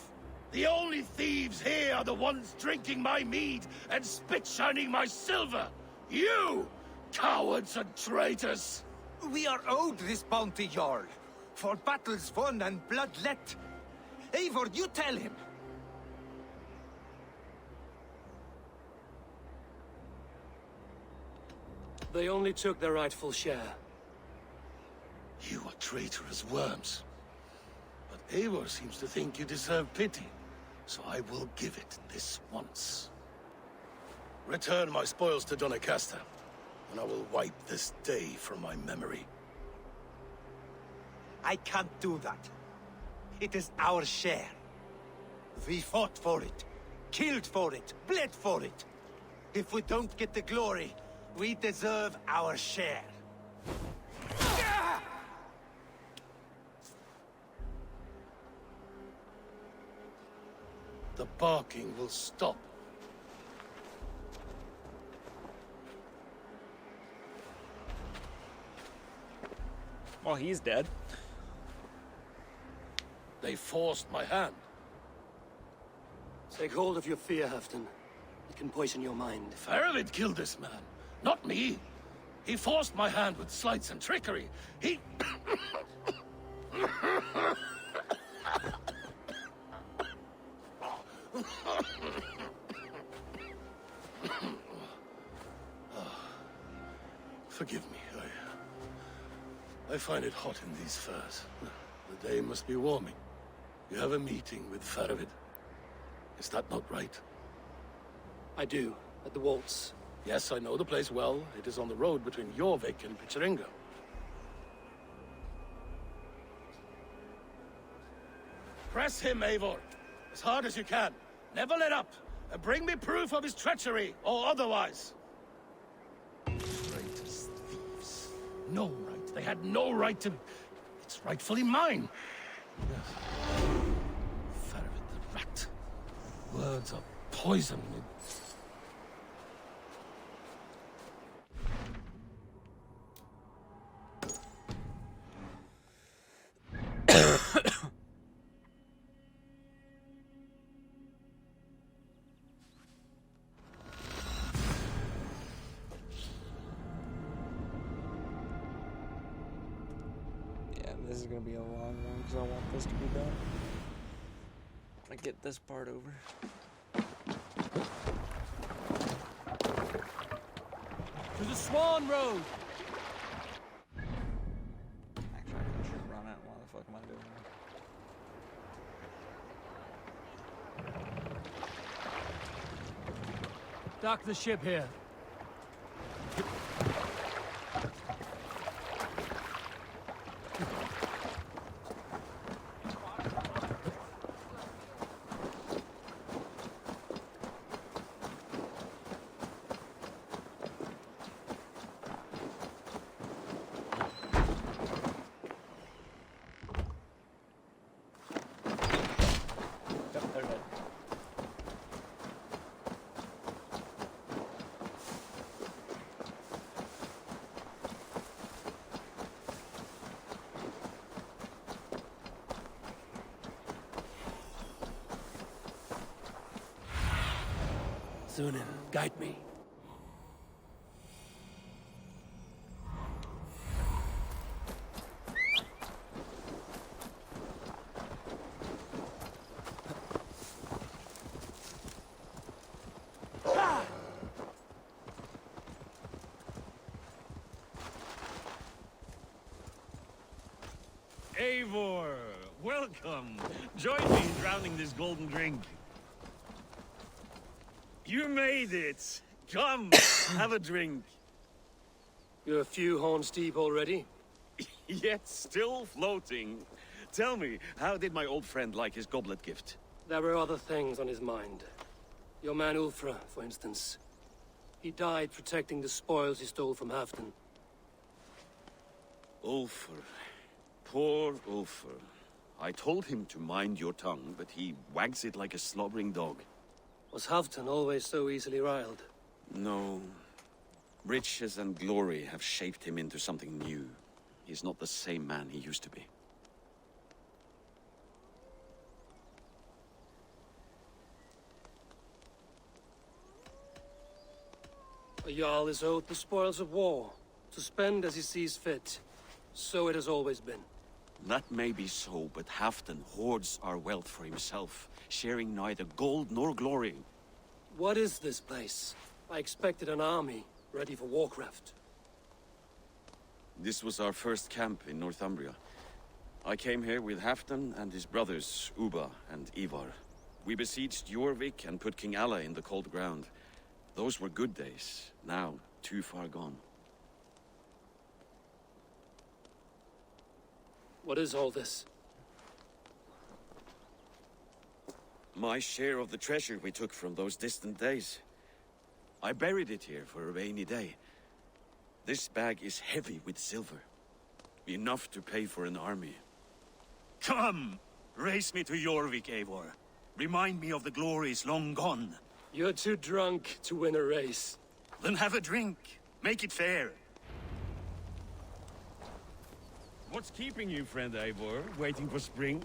The only thieves here are the ones drinking my mead and spit-shining my silver! You! Cowards and traitors! We are owed this bounty, Jarl. For battles won and blood let. Eivor, you tell him! They only took their rightful share. You are traitorous worms. But Eivor seems to think you deserve pity, so I will give it this once. Return my spoils to Doncaster, and I will wipe this day from my memory. I can't do that. It is our share. We fought for it, killed for it, bled for it. If we don't get the glory, we deserve our share. The barking will stop. Well, he's dead. They forced my hand. Take hold of your fear, Halfdan. It can poison your mind. Faravid killed this man, not me. He forced my hand with sleights and trickery. He... Forgive me. I find it hot in these furs. The day must be warming. You have a meeting with Faravid. Is that not right? I do, at the waltz. Yes, I know the place well. It is on the road between Jorvik and Picheringa. Press him, Eivor. As hard as you can. Never let up. And bring me proof of his treachery, or otherwise. Traitors, thieves. No right. They had no right to... It's rightfully mine. Yes. Faravid the rat. Words are poison. This is gonna be a long one because I want this to be done. I get this part over. To the Swan Road! Actually, I should run it. Why the fuck am I doing that? Dock the ship here. Thunin, guide me. Eivor, welcome. Join me in drowning this golden drink. You made it. Come, have a drink. You're a few horns deep already? Yet still floating. Tell me, how did my old friend like his goblet gift? There were other things on his mind. Your man Ulfra, for instance. He died protecting the spoils he stole from Halfdan. Ulfr. Poor Ulfr. I told him to mind your tongue, but he wags it like a slobbering dog. Was Halfdan always so easily riled? No. Riches and glory have shaped him into something new. He's not the same man he used to be. A Jarl is owed the spoils of war, to spend as he sees fit. So it has always been. That may be so, but Halfdan hoards our wealth for himself, sharing neither gold nor glory. What is this place? I expected an army, ready for warcraft. This was our first camp in Northumbria. I came here with Halfdan and his brothers, Ubba and Ivar. We besieged Jorvik and put King Alla in the cold ground. Those were good days, now too far gone. What is all this? My share of the treasure we took from those distant days. I buried it here for a rainy day. This bag is heavy with silver. Enough to pay for an army. Come! Race me to Jorvik, Eivor. Remind me of the glories long gone. You're too drunk to win a race. Then have a drink. Make it fair. What's keeping you, friend Eivor? Waiting for spring?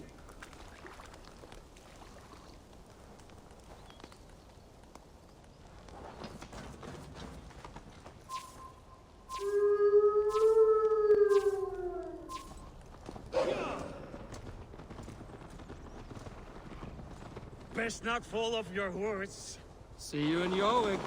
Best not fall off your horse. See you in Jorvik.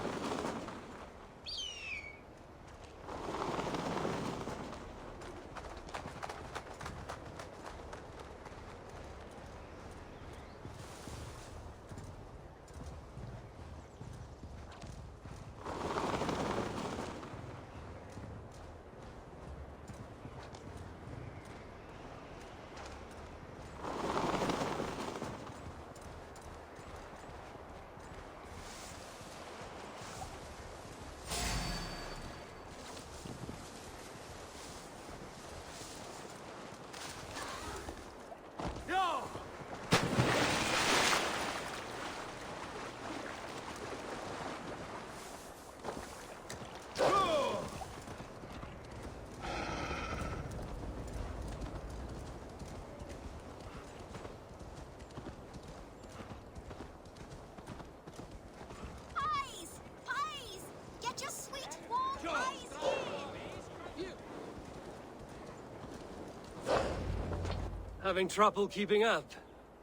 Having trouble keeping up?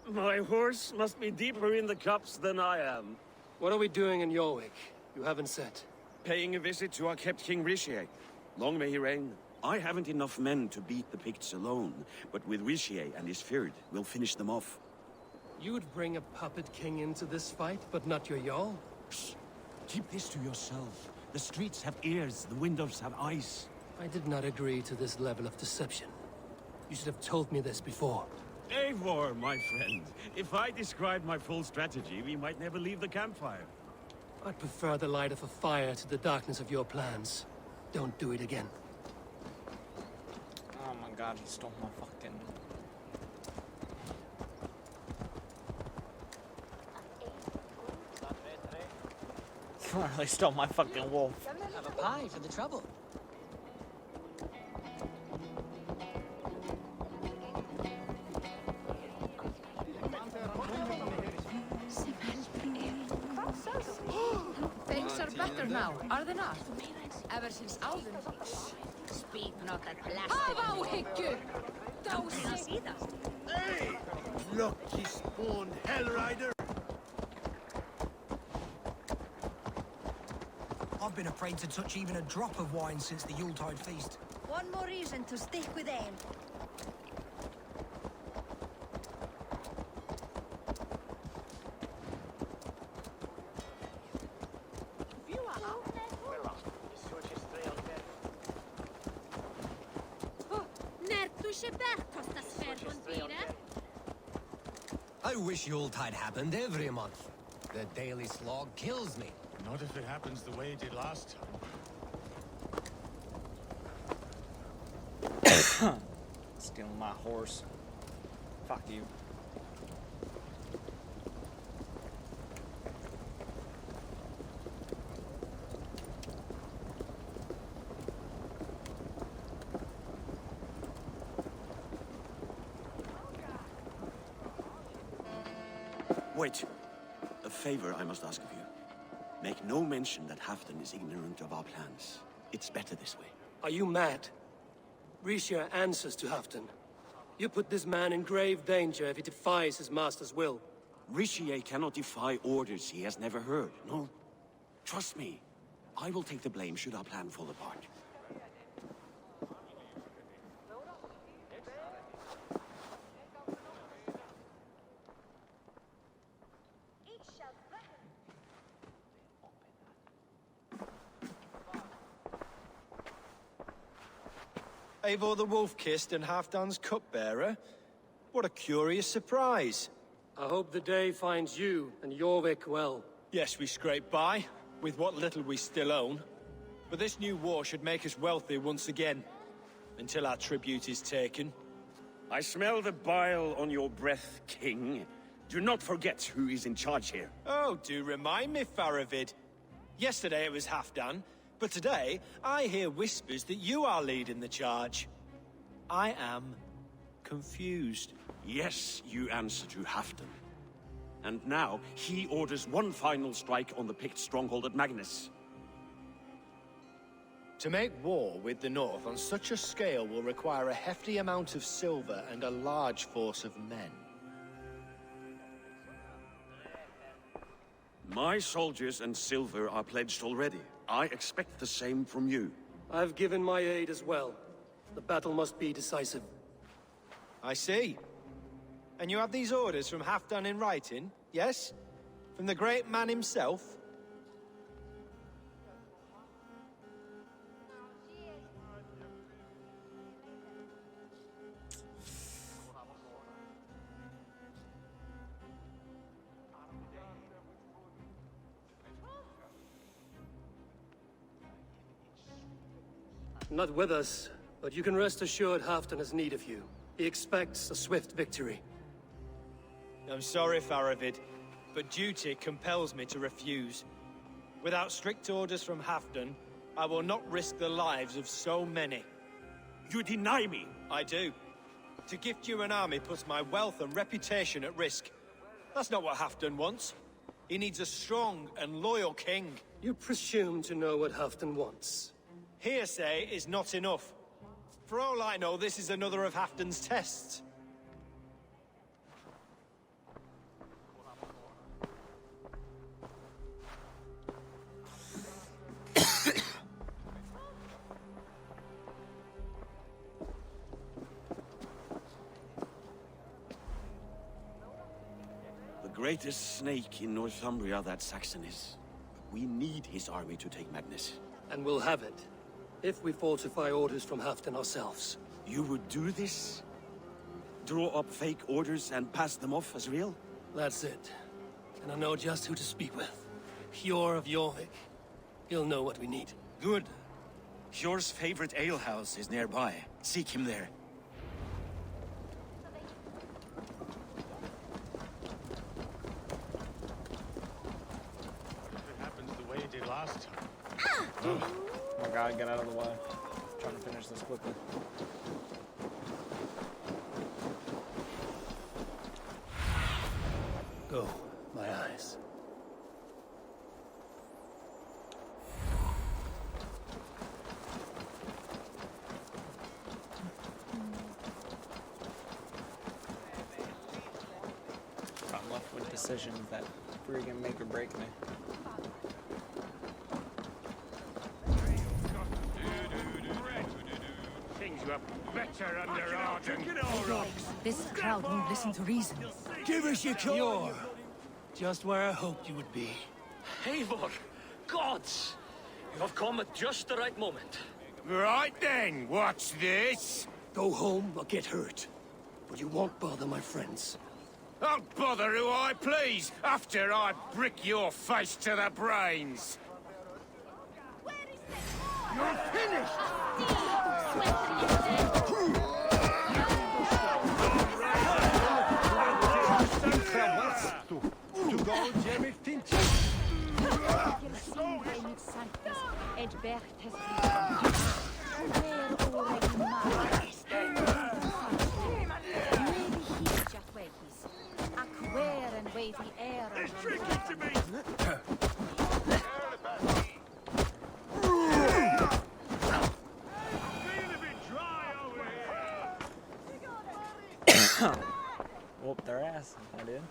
My horse must be deeper in the cups than I am. What are we doing in Jorvik? You haven't said. Paying a visit to our kept King Rishi. Long may he reign. I haven't enough men to beat the Picts alone, but with Rishi and his Fyrd, we'll finish them off. You would bring a puppet king into this fight, but not your Jarl? Shh. Keep this to yourself. The streets have ears, the windows have eyes. I did not agree to this level of deception. You should have told me this before. Eivor, my friend. If I described my full strategy, we might never leave the campfire. I'd prefer the light of a fire to the darkness of your plans. Don't do it again. Oh my god, he stole my fucking... He really stole my fucking wolf. Have a pie for the trouble. better now, are they not? Ever since Alvin. Speak not that blasted. Hafa áhyggju! Dósi! Hey! Lucky spawned hellrider! I've been afraid to touch even a drop of wine since the Yuletide feast. One more reason to stick with aim. I wish Yuletide happened every month. The daily slog kills me. Not if it happens the way it did last time. Stealing my horse. Fuck you. Wait. A favor I must ask of you. Make no mention that Halfdan is ignorant of our plans. It's better this way. Are you mad? Risha answers to Halfdan. You put this man in grave danger if he defies his master's will. Rishi cannot defy orders he has never heard, no? Trust me. I will take the blame should our plan fall apart. Eivor the Wolf-Kissed and Halfdan's cupbearer? What a curious surprise. I hope the day finds you and Jorvik well. Yes, we scrape by, with what little we still own. But this new war should make us wealthy once again, until our tribute is taken. I smell the bile on your breath, King. Do not forget who is in charge here. Oh, do remind me, Faravid. Yesterday it was Halfdan, but today I hear whispers that you are leading the charge. I am confused. Yes, you answer to Halfdan. And now he orders one final strike on the Pict stronghold at Magnus. To make war with the North on such a scale will require a hefty amount of silver and a large force of men. My soldiers and silver are pledged already. I expect the same from you. I've given my aid as well. The battle must be decisive. I see. And you have these orders from Halfdan in writing, yes? From the great man himself? Not with us, but you can rest assured Halfdan has need of you. He expects a swift victory. I'm sorry, Faravid, but duty compels me to refuse. Without strict orders from Halfdan, I will not risk the lives of so many. You deny me? I do. To gift you an army puts my wealth and reputation at risk. That's not what Halfdan wants. He needs a strong and loyal king. You presume to know what Halfdan wants. Hearsay is not enough. For all I know, this is another of Halfdan's tests. The greatest snake in Northumbria that Saxon is. We need his army to take Magnus. And we'll have it. If we falsify orders from Halfdan ourselves. You would do this? Draw up fake orders and pass them off as real? That's it. And I know just who to speak with. Hjor of Jorvik. He'll know what we need. Good. Hjor's favorite alehouse is nearby. Seek him there. If it happens the way it did last time. Oh my god, get out of the way. I'm trying to finish this quickly. Go, my eyes. decisions that freaking make or break me. Things were better under Arden. This crowd won't listen to reason. Give us your call. You're just where I hoped you would be. Eivor! Gods! You have come at just the right moment. Right then, what's this? Go home or get hurt. But you won't bother my friends. I'll bother who I please, after I brick your face to the brains. You're finished! To go, Jimmy Finch. Whoop their ass. I did.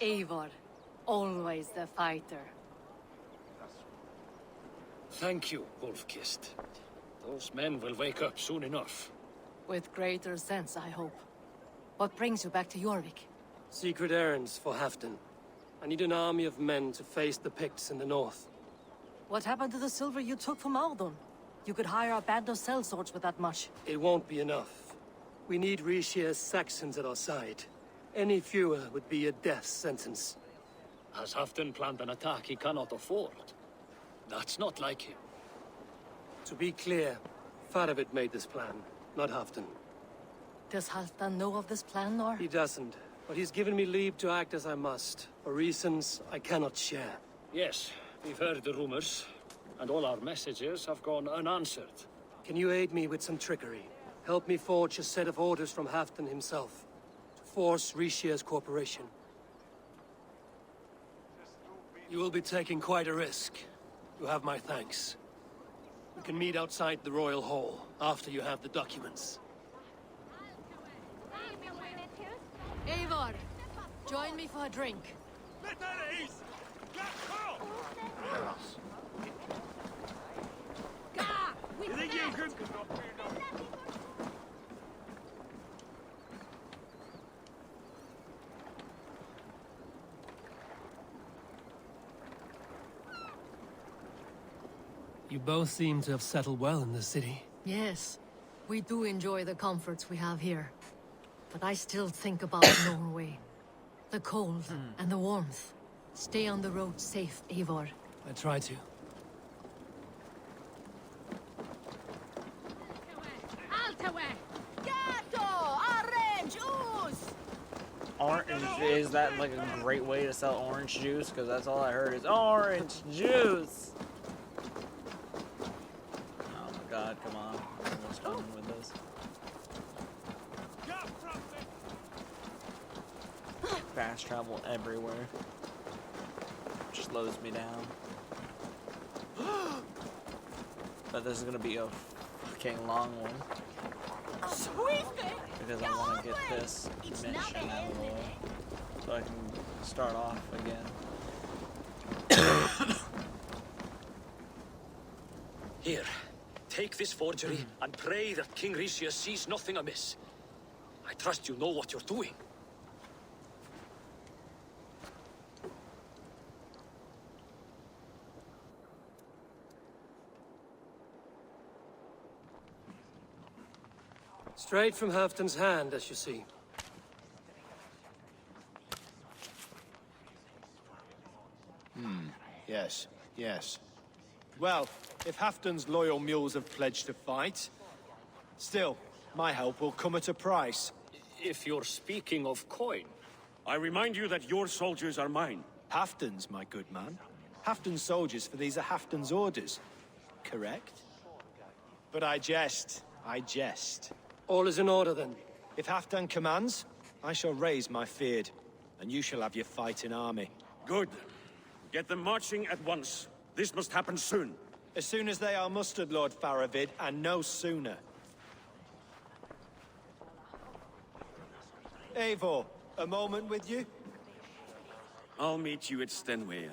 Eivor, always the fighter. Thank you, Wolf-Kissed. Those men will wake up soon enough. With greater sense, I hope. What brings you back to Jorvik? Secret errands for Halfdan. I need an army of men to face the Picts in the north. What happened to the silver you took from Aldon? You could hire a band of sellswords with that much. It won't be enough. We need Rishia's Saxons at our side. Any fewer would be a death sentence. Has Halfdan planned an attack he cannot afford? That's not like him. To be clear, Faravid made this plan, not Halfdan. Does Halfdan know of this plan, or? He doesn't, but he's given me leave to act as I must, for reasons I cannot share. Yes, we've heard the rumors, and all our messages have gone unanswered. Can you aid me with some trickery? Help me forge a set of orders from Halfdan himself, to force Rishia's cooperation. You will be taking quite a risk. You have my thanks. We can meet outside the Royal Hall, after you have the documents. Eivor, join me for a drink. You both seem to have settled well in the city. Yes, we do enjoy the comforts we have here. But I still think about Norway. The cold and the warmth. Stay on the road safe, Eivor. I try to. Orange, is that like a great way to sell orange juice? Because that's all I heard is orange juice. Oh my god, come on. What's going with this? Fast travel everywhere. Just slows me down. But this is gonna be a fucking long one. Because I want to get this mission out of the way. So I can start off again. Here, take this forgery and pray that King Rishia sees nothing amiss. I trust you know what you're doing. Straight from Halfdan's hand, as you see. Yes, yes. Well, if Halfdan's loyal mules have pledged to fight, still, my help will come at a price. If you're speaking of coin. I remind you that your soldiers are mine. Halfdan's, my good man. Halfdan's soldiers, for these are Halfdan's orders. Correct? But I jest. I jest. All is in order, then. If Halfdan commands, I shall raise my feared, and you shall have your fighting army. Good. Get them marching at once. This must happen soon. As soon as they are mustered, Lord Faravid, and no sooner. Eivor, a moment with you? I'll meet you at Stenway.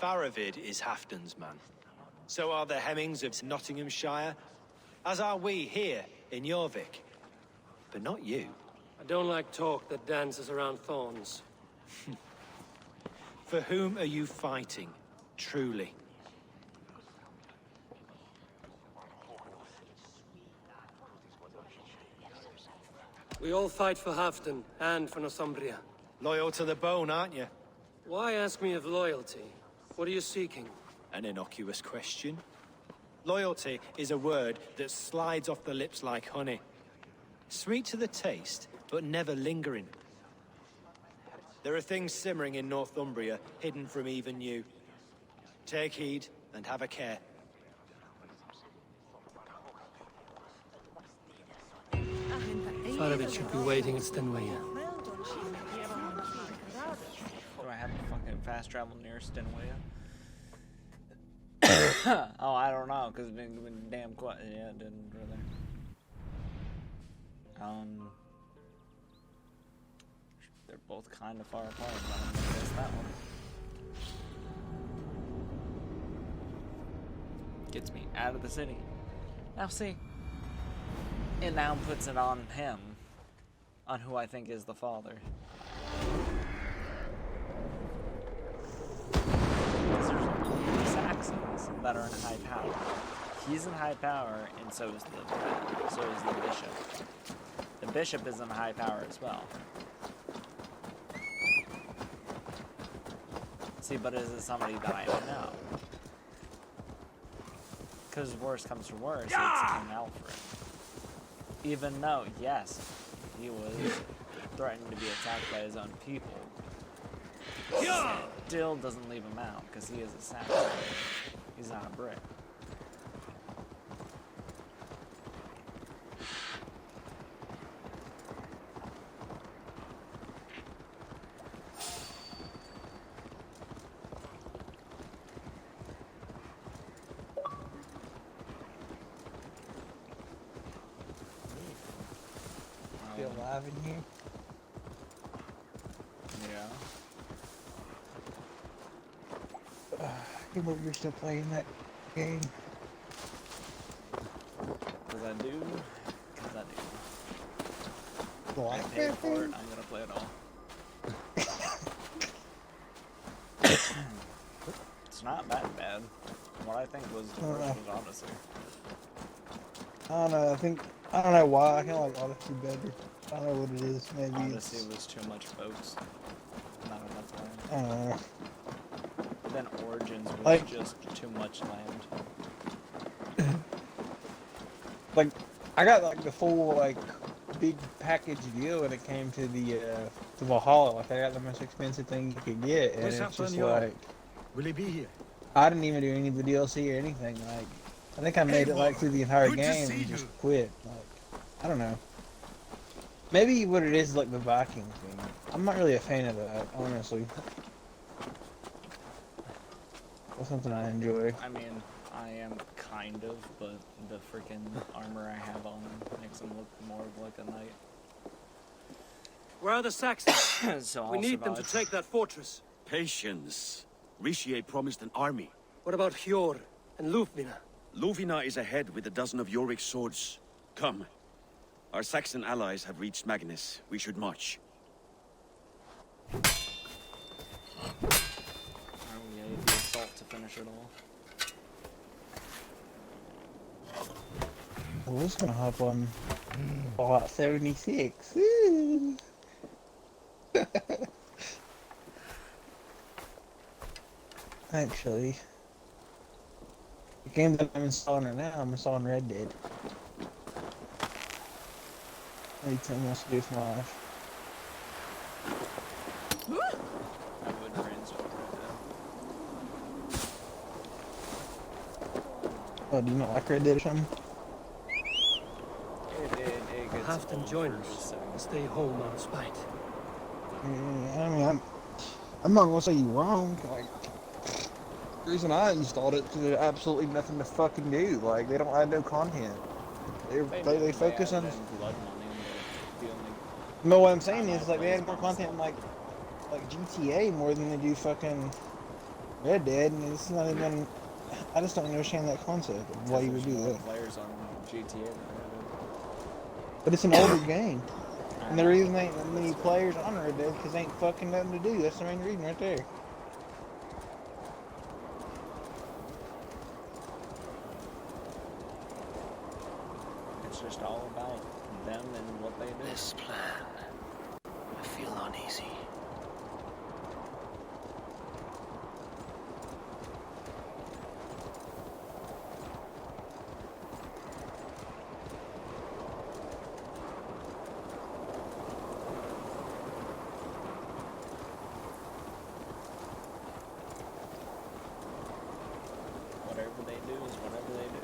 Faravid is Halfdan's man. So are the Hemmings of Nottinghamshire, as are we here in Jorvik. But not you. I don't like talk that dances around thorns. For whom are you fighting, truly? We all fight for Halfdan and for Northumbria. Loyal to the bone, aren't you? Why ask me of loyalty? What are you seeking? An innocuous question. Loyalty is a word that slides off the lips like honey. Sweet to the taste, but never lingering. There are things simmering in Northumbria, hidden from even you. Take heed, and have a care. Faravid should be waiting at Stenway. Do I have a fucking fast travel near Stenway? Oh, I don't know, because it's been damn quiet. Yeah, it didn't really. They're both kind of far apart, but I'm gonna guess that one. Gets me out of the city. Now see, it now puts it on him, on who I think is the father. Because there's Saxons that are in high power. He's in high power, and so is the bishop. The bishop is in high power as well. See, but is it somebody that I know? Because worse comes to worse, it's King Alfred. Even though, yes, he was threatened to be attacked by his own people, still doesn't leave him out, because he is a Saxon. He's not a Brit. Still alive in here? Yeah. I can't believe you're still playing that game. Because I do. Because I do. Like I paid for it, I'm gonna play it all. It's not that bad. What I think was the worst was Odyssey. I don't know, I don't know why, I kinda like Odyssey better. I don't know what it is, maybe Odyssey was too much boats. Not enough land. I don't know. Then Origins was Like- just too much land. Like, I got like the full like big package deal when it came to the to Valhalla. Like I got the most expensive thing you could get, and What's it's up just on your- like Will he be here? I didn't even do any of the DLC or anything. Like I think I made it like through the entire Good to game see and just you. quit. Like I don't know. Maybe what it is like the Viking thing. I'm not really a fan of that, honestly. That's something I enjoy. I mean, I am kind of, but the freaking armor I have on makes him look more of like a knight. Where are the Saxons? So We I'll need them to survive. take that fortress. Patience. Richier promised an army. What about Hjor and Lufvina? Luvina is ahead with a dozen of Yorick's swords. Come. Our Saxon allies have reached Magnus. We should march. Oh yeah, the assault to finish it all. I was gonna hop on Fallout 76. Woo! Actually, the game that I'm installing right now, I'm installing Red Dead. I need something else to do with my life. I would reinstall Red Dead. Oh, do you not like Red Dead or something? It gets Halfdan old join for us just and stay home out of spite. Yeah, I mean, I'm not gonna say you're wrong. Like, the reason I installed it because there's absolutely nothing to fucking do. Like, they don't add no content. They focus on. Blood money, but the only No, what I'm saying time is I like they play had more content in like GTA more than they do fucking Red Dead, and it's not even. I just don't understand that concept of why you would do more that. players on GTA than Red But it's an older game, and the reason there ain't that many players on Red Dead because ain't fucking nothing to do. That's the main reason right there. It's just all about them and what they do. This plan, I feel uneasy. Whatever they do is whatever they do.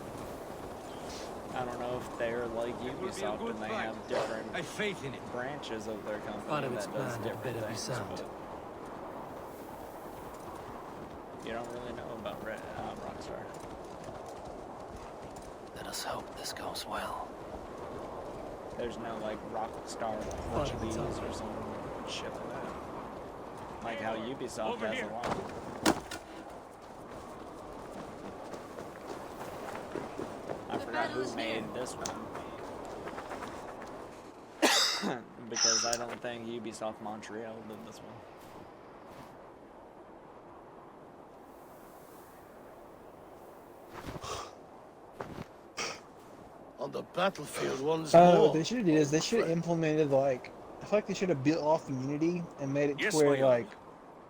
I don't know if they're like Ubisoft and they have different branches of their company that does different things. But you don't really know about Rockstar. Let us hope this goes well. There's no like Rockstar Portuguese or some shit like that. Like how Ubisoft has a lot. I forgot who made this one. Because I don't think Ubisoft Montreal did this one. On the battlefield once What more. they should have did is they should have implemented like I feel like they should have built off Unity and made it Yes, to where my like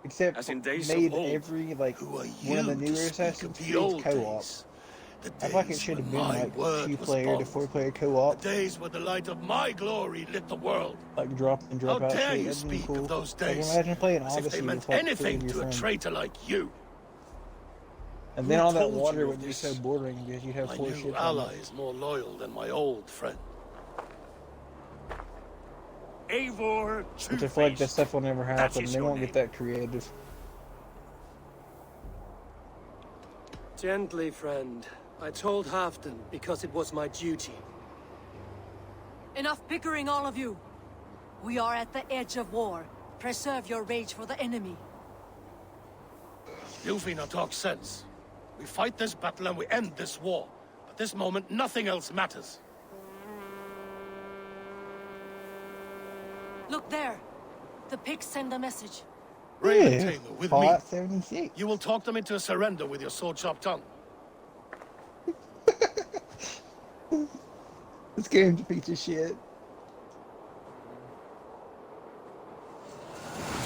except As in days made of old. every like Who are one of the you newer to speak Assassin's of the Creed old co-op. days? The I feel like it days should have when been my like word was 2-player to bond. 4-player co-op, The days when the light of my glory lit the world. like drop and drop How out dare shit. you That'd been speak cool. of those Like days imagine playing as if Odyssey they meant with like 3 anything of your to a friends. traitor like you. And then Who all that told you water of would be this? so boring because you'd have My 4 new ships ally on it. is more loyal than my old friend. Eivor Which I feel like that stuff will never happen. is They your won't get that creative. Gently, friend. I told Halfdan because it was my duty. Enough bickering, all of you. We are at the edge of war. Preserve your rage for the enemy. You finna talk sense. We fight this battle and we end this war. At this moment, nothing else matters. Look there. The pigs send a message. Raven Yeah, Taylor with Fallout me. 76. You will talk them into a surrender with your sword-sharp tongue. This game's a piece of shit.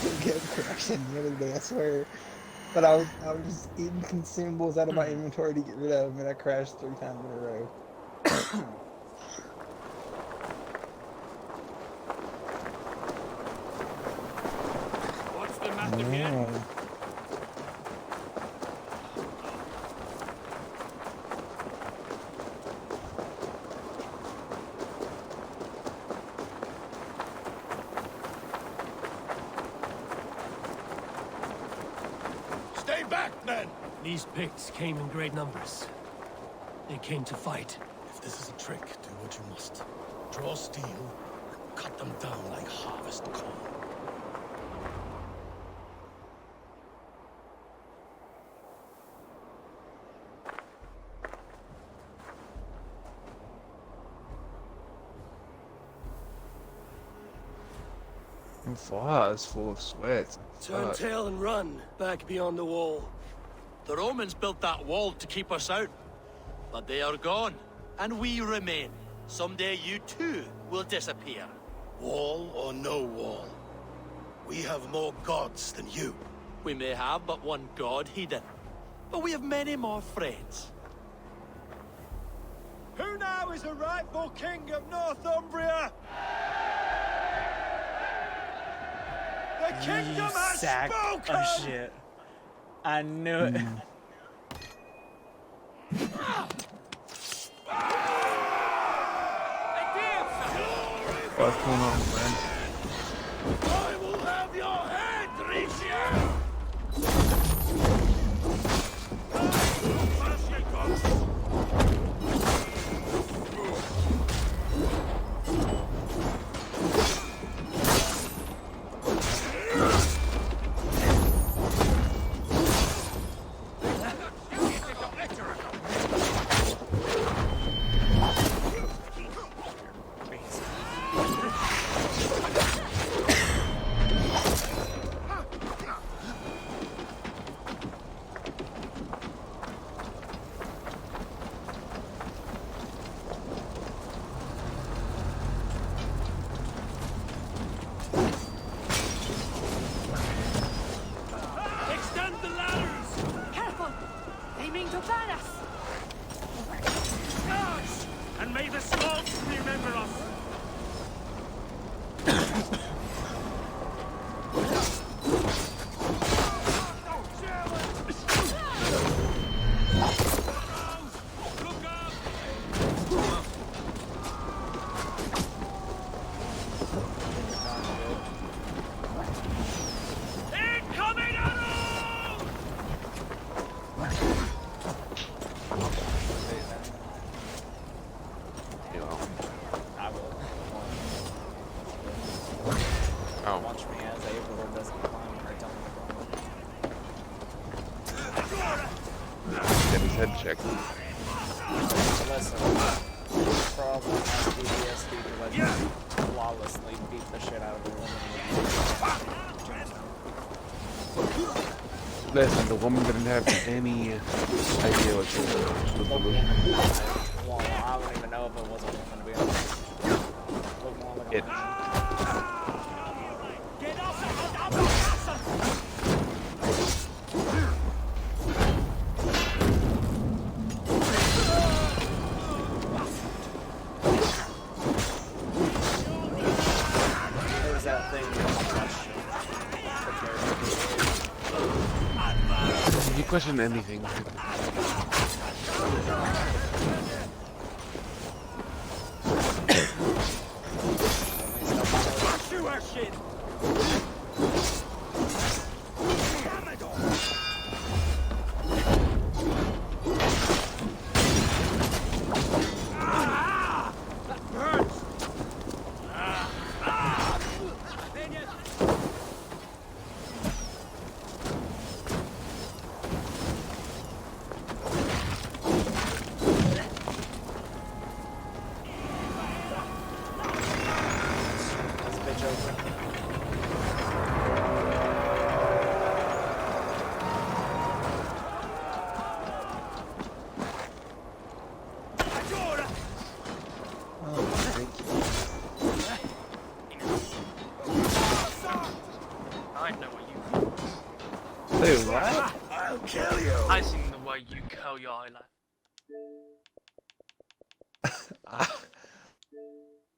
I kept crashing the other day, I swear. But I was just eating consumables out of my inventory to get rid of them, and I crashed 3 times in a row. What's the matter here? Oh. Stay back, men! These Picts came in great numbers. They came to fight. If this is a trick, do what you must. Draw steel and cut them down like harvest corn. Fallout is full of sweat. Turn tail and run, back beyond the wall. The Romans built that wall to keep us out. But they are gone, and we remain. Someday you too will disappear. Wall or no wall, we have more gods than you. We may have but one god, Hedon. But we have many more friends. Who now is the rightful king of Northumbria? The kingdom You has sack spoken! of shit. I knew it. What's going on, friend? I will have your head, Ricia! Oh. Watch me as Eivor doesn't climb or tell me to Get his head checked. Listen, probably has PTSD because I just flawlessly beat the shit out of the woman with Listen, the woman didn't have any idea what she was supposed to do. Well, I don't even know if it was a woman, to be honest. Looked more like a man. There's that thing with If you question anything, I know what you. Dude, what? I'll kill you. I seen the way you kill your eyelid.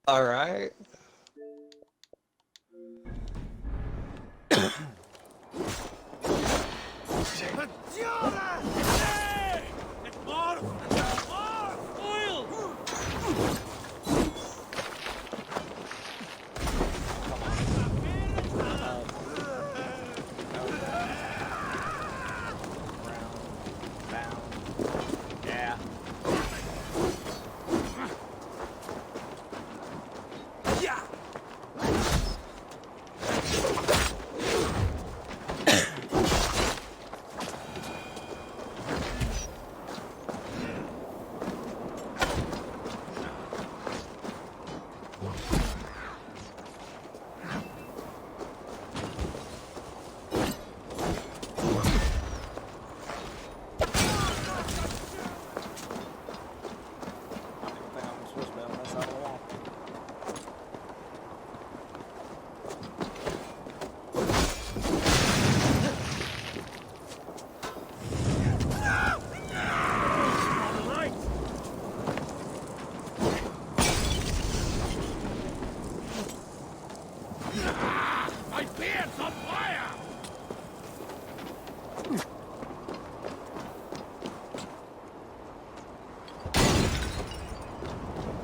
All right. Yeah. My beard's on fire!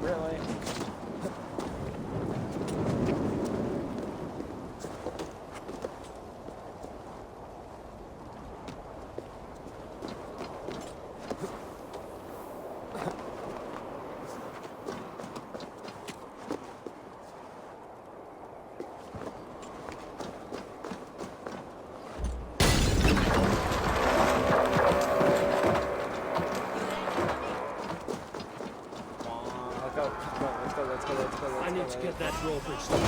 Really? I need to get that drawbridge started.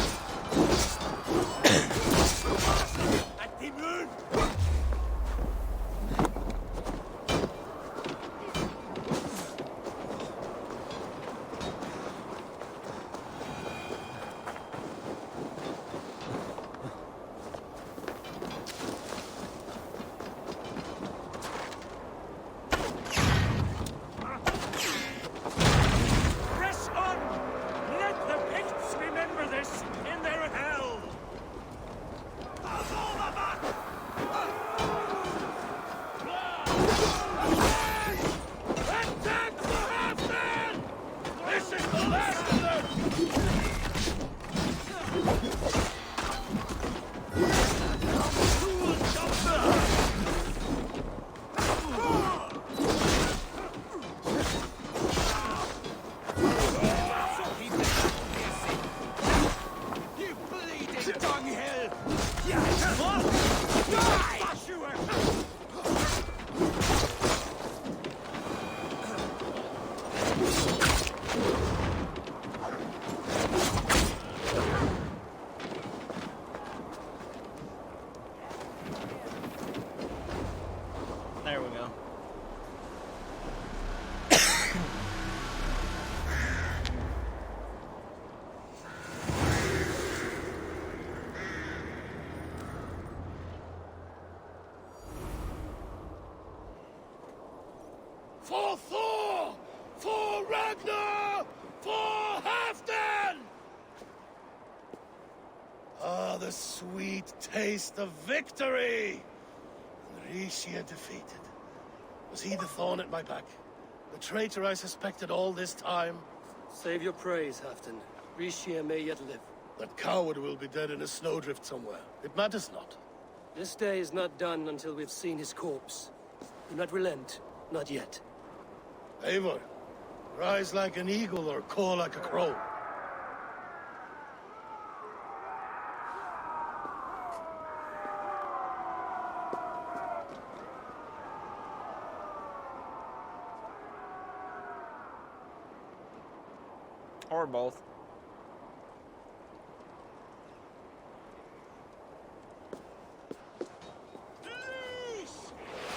Press on! Let the Picts remember this in their hell! Dunghill! Die! There we go. For Thor! For Ragnar! For Halfdan! Ah, the sweet taste of victory! And Rishia defeated. Was he the thorn at my back? The traitor I suspected all this time? Save your praise, Halfdan. Rishia may yet live. That coward will be dead in a snowdrift somewhere. It matters not. This day is not done until we've seen his corpse. Do not relent. Not yet. Eivor, rise like an eagle or caw like a crow. Or both.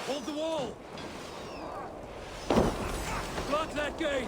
Hold the wall! Block that gate!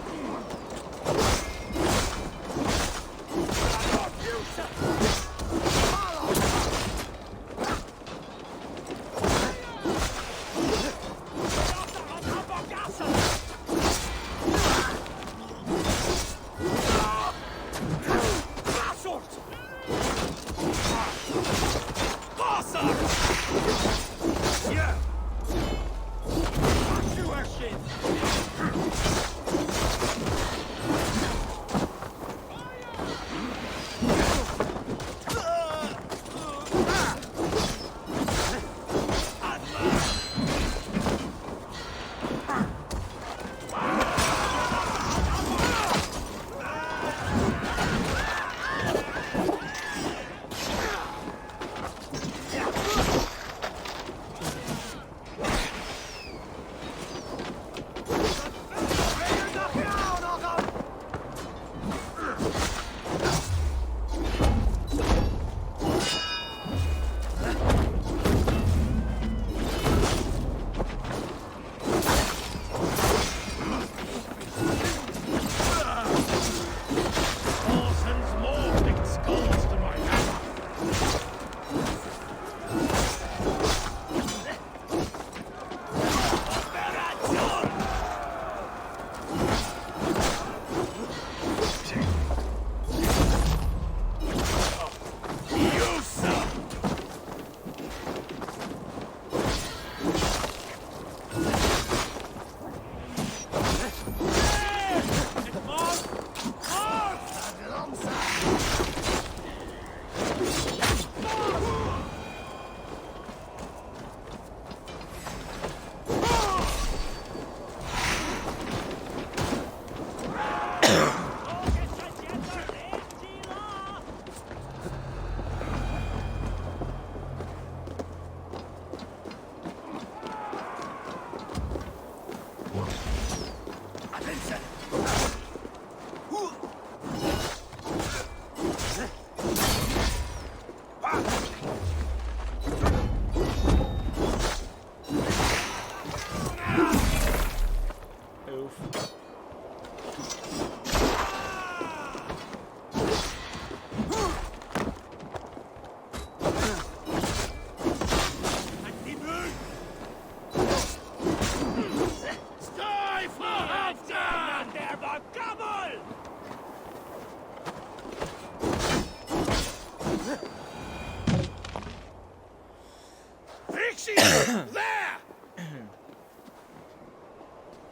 There!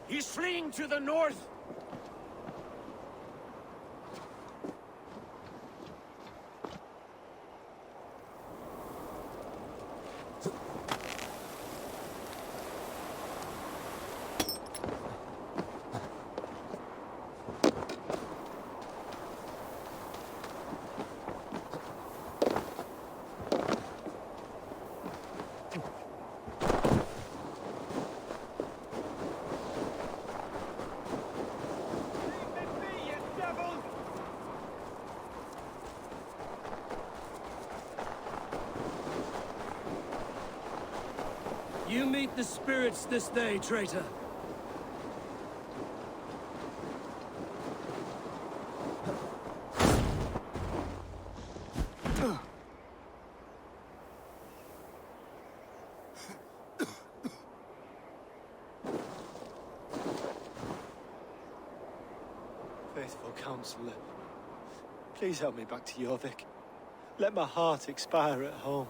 He's fleeing to the north. You meet the spirits this day, traitor. Faithful counselor, please help me back to Jorvik. Let my heart expire at home.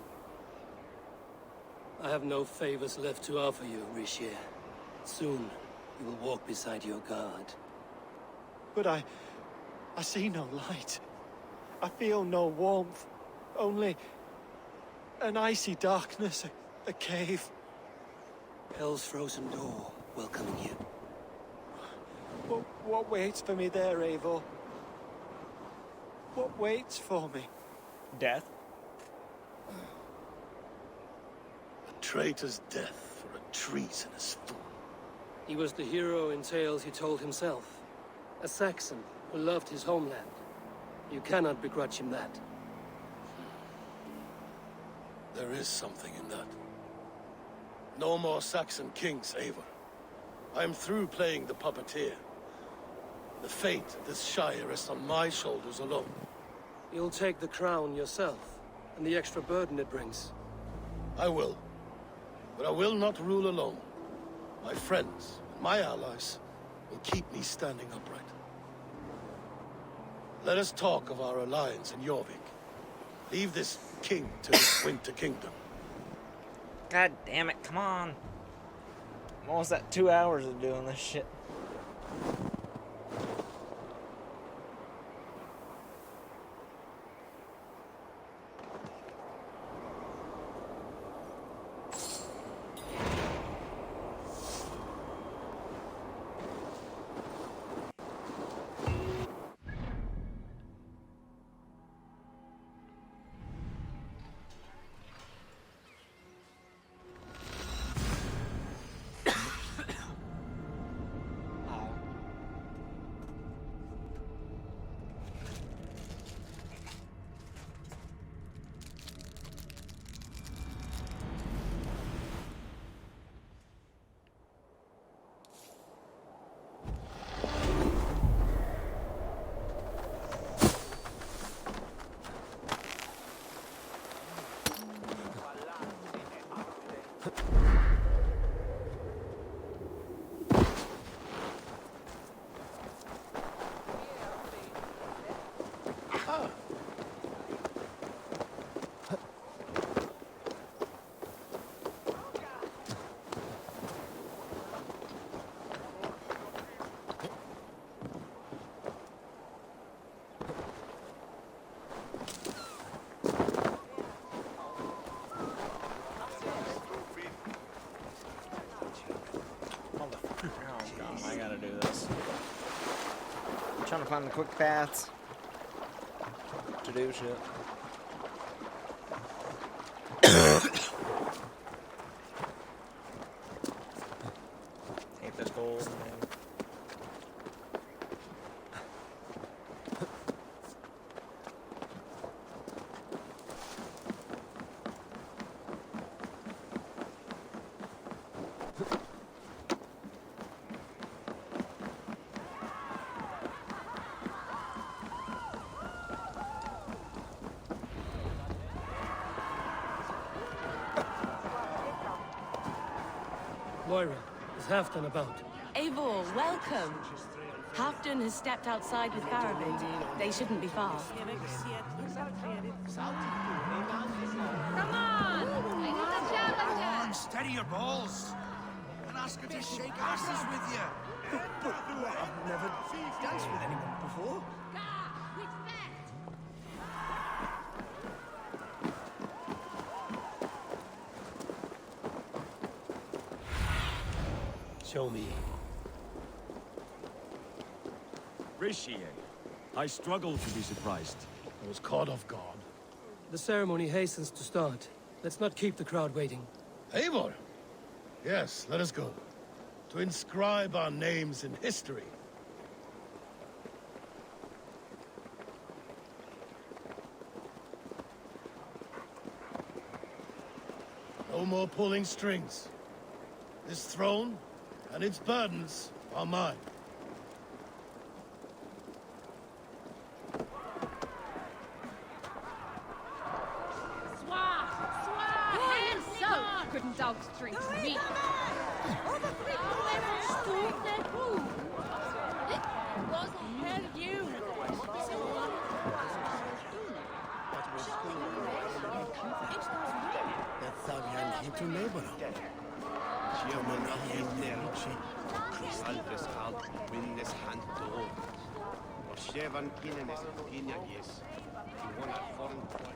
I have no favors left to offer you, Richier. Soon, you will walk beside your guard. But I see no light. I feel no warmth. Only an icy darkness, a cave. Hell's frozen door welcoming you. What waits for me there, Eivor? What waits for me? Death. A traitor's death for a treasonous fool. He was the hero in tales he told himself. A Saxon who loved his homeland. You cannot begrudge him that. There is something in that. No more Saxon kings, Eivor. I am through playing the puppeteer. The fate of this Shire rests on my shoulders alone. You'll take the crown yourself, and the extra burden it brings. I will. But I will not rule alone. My friends and my allies will keep me standing upright. Let us talk of our alliance in Jorvik. Leave this king to his Winter Kingdom. God damn it, come on. I'm almost at 2 hours of doing this shit. I gotta do this. I'm trying to find the quick paths to do shit. Take this gold and then... Moira, is Halfdan about? Eivor, welcome. Halfdan has stepped outside with Faramir. They shouldn't be far. Come on! Come on, steady your balls. And ask her to shake asses with you. But I've never danced with anyone before. Show me. Richier, I struggle to be surprised. I was caught off guard. The ceremony hastens to start. Let's not keep the crowd waiting. Eivor! Yes, let us go. To inscribe our names in history. No more pulling strings. This throne and its burdens are mine. Hands up! Couldn't outstring me.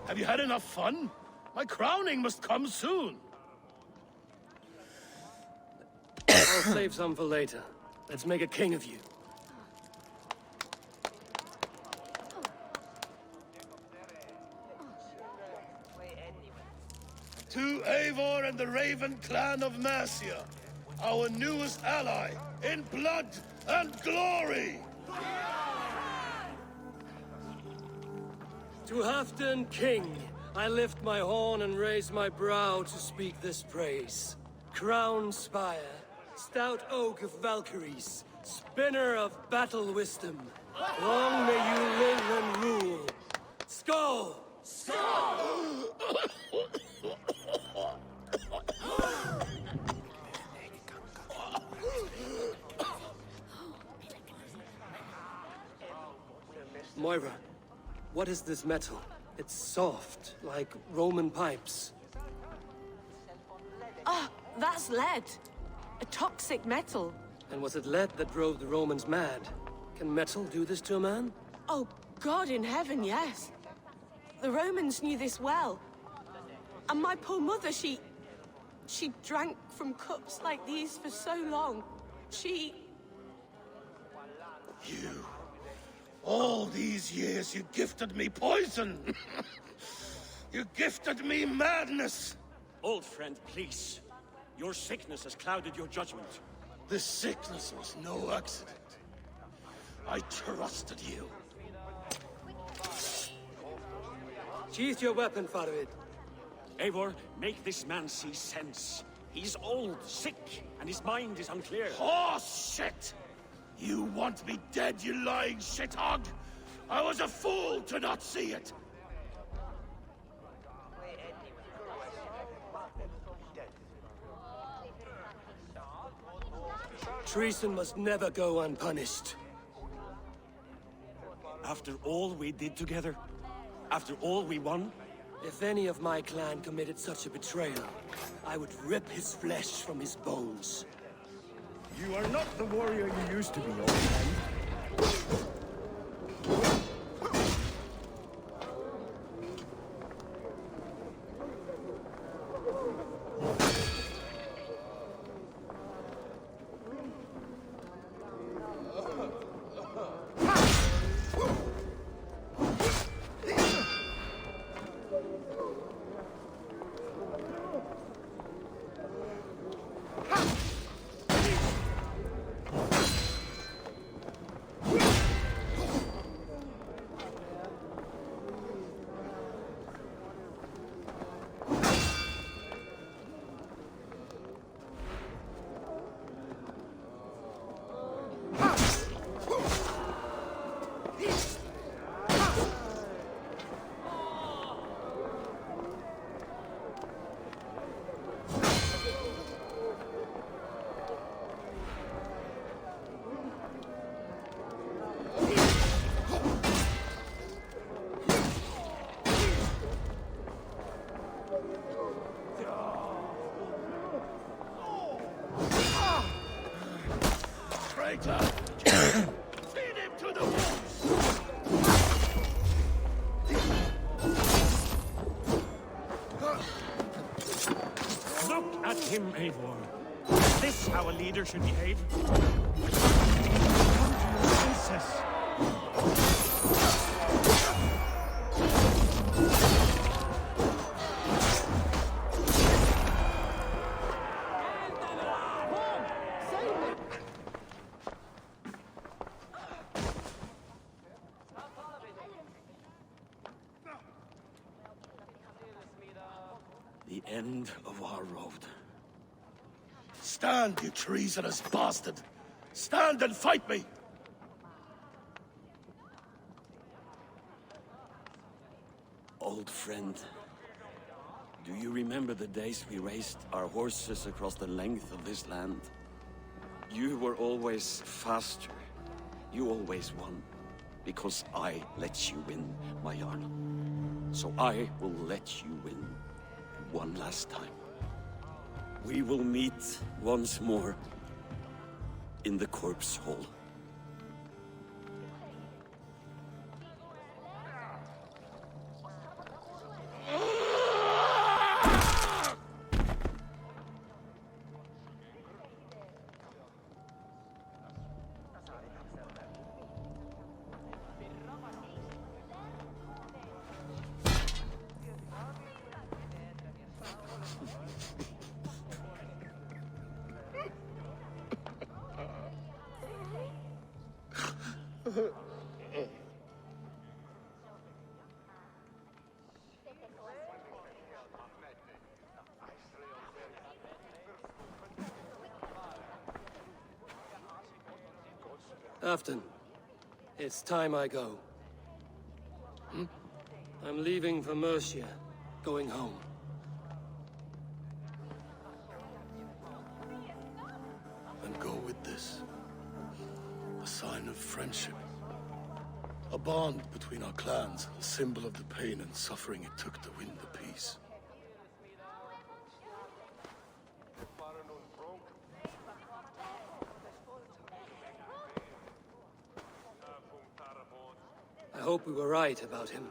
Have you had enough fun? My crowning must come soon. I'll save some for later. Let's make a king of you. To Eivor and the Raven clan of Mercia, our newest ally in blood and glory! To Halfdan, king, I lift my horn and raise my brow to speak this praise. Crown spire, stout oak of Valkyries, spinner of battle wisdom. Long may you live and rule. Skull! Skull! Moira, what is this metal? It's soft, like Roman pipes. Ah, that's lead. A toxic metal. And was it lead that drove the Romans mad? Can metal do this to a man? Oh, God in heaven, yes. The Romans knew this well. And my poor mother, she drank from cups like these for so long. You. All these years you gifted me poison. You gifted me madness. Old friend, please. Your sickness has clouded your judgment. This sickness was no accident. I trusted you. Sheath your weapon, Farid. Eivor, make this man see sense. He's old, sick, and his mind is unclear. Horse shit! You want me dead, you lying shithog? I was a fool to not see it! Treason must never go unpunished. After all we did together? After all we won? If any of my clan committed such a betrayal, I would rip his flesh from his bones. You are not the warrior you used to be, old friend. Feed him to the wolves! Look at him, Eivor. Is this how a leader should behave? Princess. The end of our road. Stand, you treasonous bastard! Stand and fight me! Old friend, do you remember the days we raced our horses across the length of this land? You were always faster. You always won. Because I let you win, my Jarl. So I will let you win one last time. We will meet once more in the corpse hall. Afton, it's time I go. I'm leaving for Mercia, going home. And go with this. A sign of friendship. A bond between our clans, a symbol of the pain and suffering it took to win the peace. I hope we were right about him.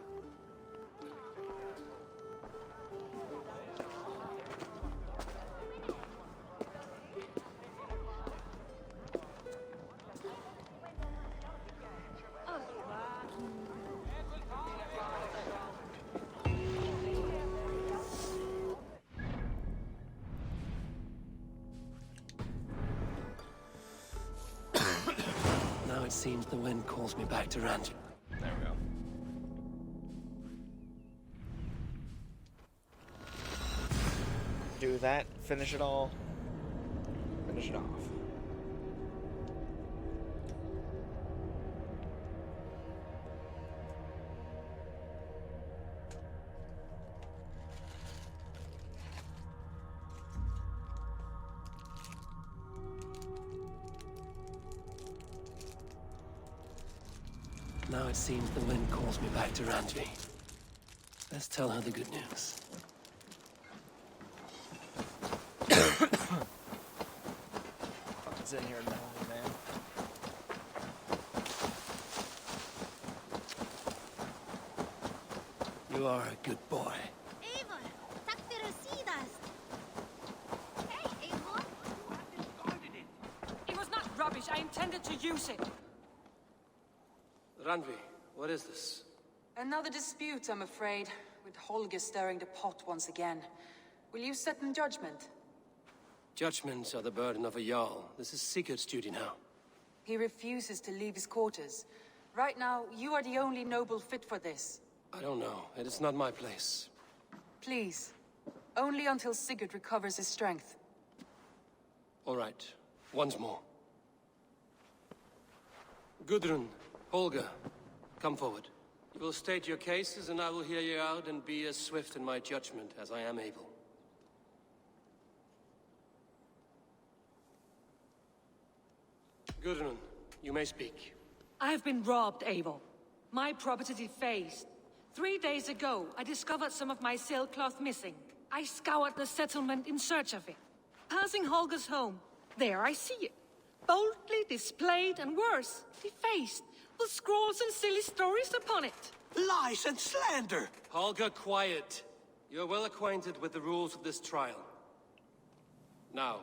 Now it seems the wind calls me back to Rand. There we go. Do that, finish it all, finish it off. Now it seems the wind calls me back to Randvi. Let's tell her the good news. It's in here now, man. You are a good boy. It was not rubbish. I intended to use it. Randvi, what is this? Another dispute, I'm afraid, with Holger stirring the pot once again. Will you set in judgment? Judgments are the burden of a Jarl. This is Sigurd's duty now. He refuses to leave his quarters. Right now, you are the only noble fit for this. I don't know. It is not my place. Please. Only until Sigurd recovers his strength. All right. Once more. Gudrun, Holger, come forward. You will state your cases, and I will hear you out and be as swift in my judgment as I am able. Gudrun, you may speak. I have been robbed, Abel. My property defaced. 3 days ago, I discovered some of my sailcloth missing. I scoured the settlement in search of it. Passing Holger's home, there I see it. Boldly displayed and worse, defaced, with scrawls and silly stories upon it. Lies and slander! Holger, quiet. You're well acquainted with the rules of this trial. Now,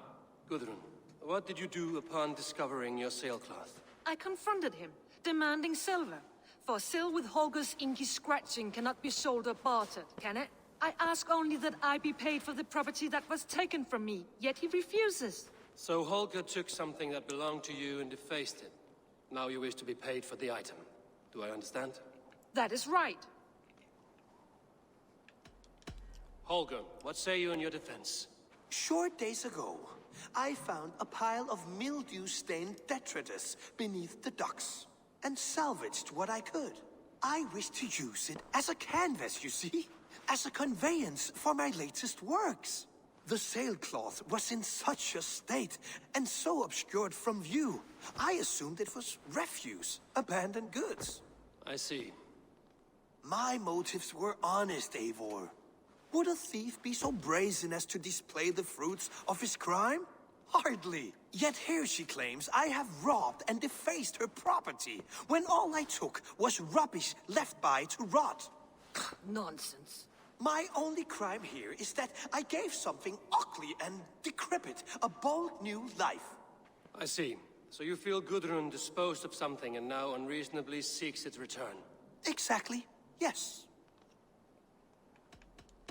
Gudrun, what did you do upon discovering your sailcloth? I confronted him, demanding silver. For sil with Holger's inky scratching cannot be sold or bartered, can it? I ask only that I be paid for the property that was taken from me, yet he refuses. So Holger took something that belonged to you and defaced it. Now you wish to be paid for the item. Do I understand? That is right. Holger, what say you in your defense? Short days ago, I found a pile of mildew-stained detritus beneath the docks, and salvaged what I could. I wish to use it as a canvas, you see? As a conveyance for my latest works. The sailcloth was in such a state, and so obscured from view, I assumed it was refuse, abandoned goods. I see. My motives were honest, Eivor. Would a thief be so brazen as to display the fruits of his crime? Hardly. Yet here she claims I have robbed and defaced her property, when all I took was rubbish left by to rot. Nonsense. My only crime here is that I gave something ugly and decrepit a bold new life. I see. So you feel Gudrun disposed of something and now unreasonably seeks its return? Exactly, yes.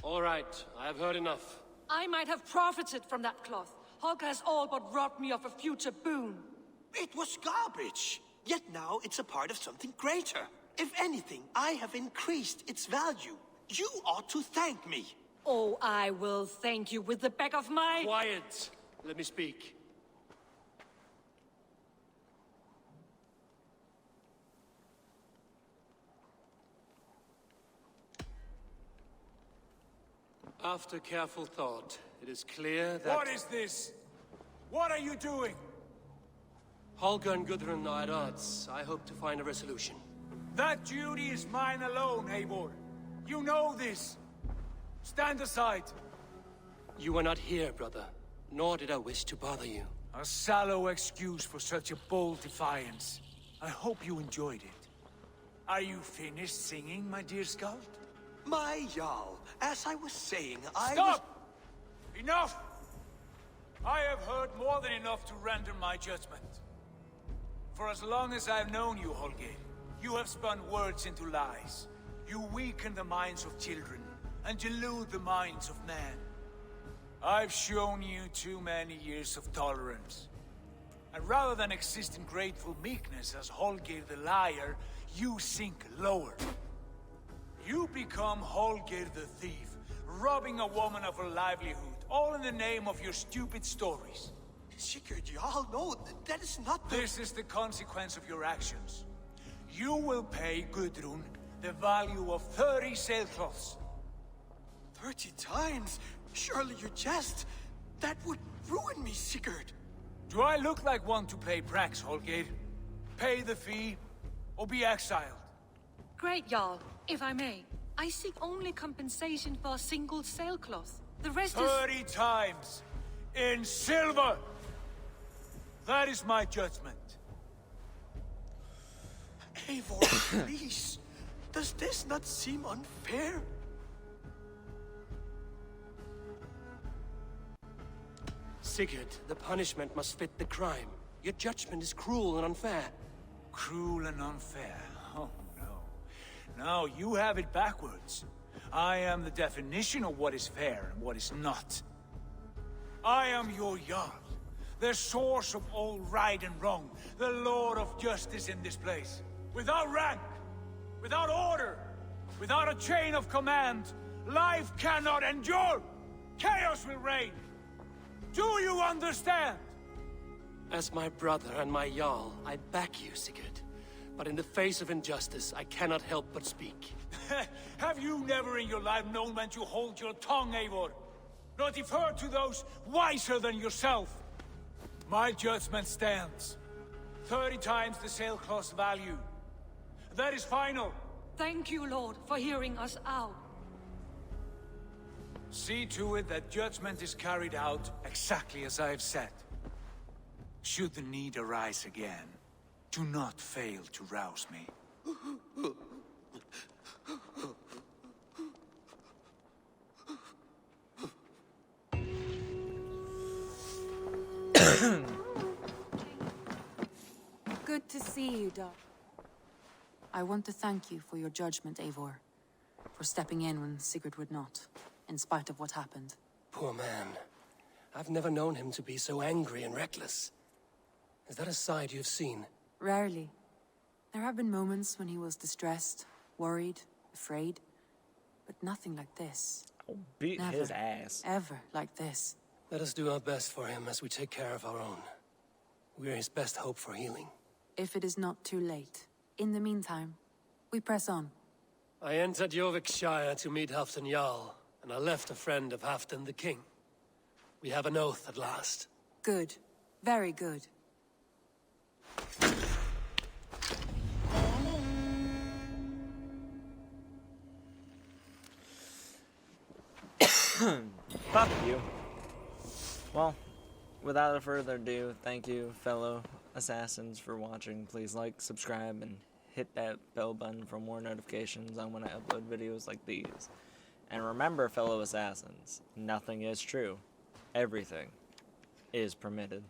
All right, I have heard enough. I might have profited from that cloth. Holger has all but robbed me of a future boon. It was garbage. Yet now it's a part of something greater. If anything, I have increased its value. You ought to thank me. Oh, I will thank you with the back of my... Quiet! Let me speak. After careful thought, it is clear that... What is this? What are you doing? Holger and Gudrun are at odds. I hope to find a resolution. That duty is mine alone, Eivor. You know this. Stand aside. You were not here, brother. Nor did I wish to bother you. A sallow excuse for such a bold defiance. I hope you enjoyed it. Are you finished singing, my dear Skald? My Jarl, as I was saying, Stop! Enough! I have heard more than enough to render my judgment. For as long as I've known you, Holger, you have spun words into lies. You weaken the minds of children, and delude the minds of men. I've shown you too many years of tolerance. And rather than exist in grateful meekness as Holger the liar, you sink lower. You become Holger the thief, robbing a woman of her livelihood, all in the name of your stupid stories. Sigurd, Jarl, no, that is not the... This is the consequence of your actions. You will pay Gudrun the value of 30 sailcloths. 30 times? Surely you jest. That would ruin me, Sigurd. Do I look like one to play pranks, Holger? Pay the fee, or be exiled. Great, Jarl. If I may, I seek only compensation for a single sailcloth. The rest is... 30 times! In silver! That is my judgment. Eivor, please. Does this not seem unfair? Sigurd, the punishment must fit the crime. Your judgment is cruel and unfair. Cruel and unfair? Oh, no. No, you have it backwards. I am the definition of what is fair and what is not. I am your Jarl, the source of all right and wrong, the Lord of justice in this place. Without rank, without order, without a chain of command, life cannot endure. Chaos will reign. Do you understand? As my brother and my Jarl, I back you, Sigurd. But in the face of injustice, I cannot help but speak. Have you never in your life known when to hold your tongue, Eivor? Not defer to those wiser than yourself? My judgment stands. 30 times the sailcloth's value. That is final. Thank you, Lord, for hearing us out. See to it that judgment is carried out exactly as I have said. Should the need arise again, do not fail to rouse me. Good to see you, Doc. I want to thank you for your judgment, Eivor. For stepping in when Sigurd would not, in spite of what happened. Poor man. I've never known him to be so angry and reckless. Is that a side you've seen? Rarely. There have been moments when he was distressed, worried, afraid. But nothing like this. I'll beat Never, his ass. Ever like this. Let us do our best for him as we take care of our own. We are his best hope for healing. If it is not too late. In the meantime, we press on. I entered Jorvikshire to meet Halfdan Jarl, and I left a friend of Halfdan the King. We have an oath at last. Good. Very good. Fuck you. Well, without further ado, thank you, fellow assassins, for watching. Please like, subscribe, and hit that bell button for more notifications on when I upload videos like these. And remember, fellow assassins, nothing is true. Everything is permitted.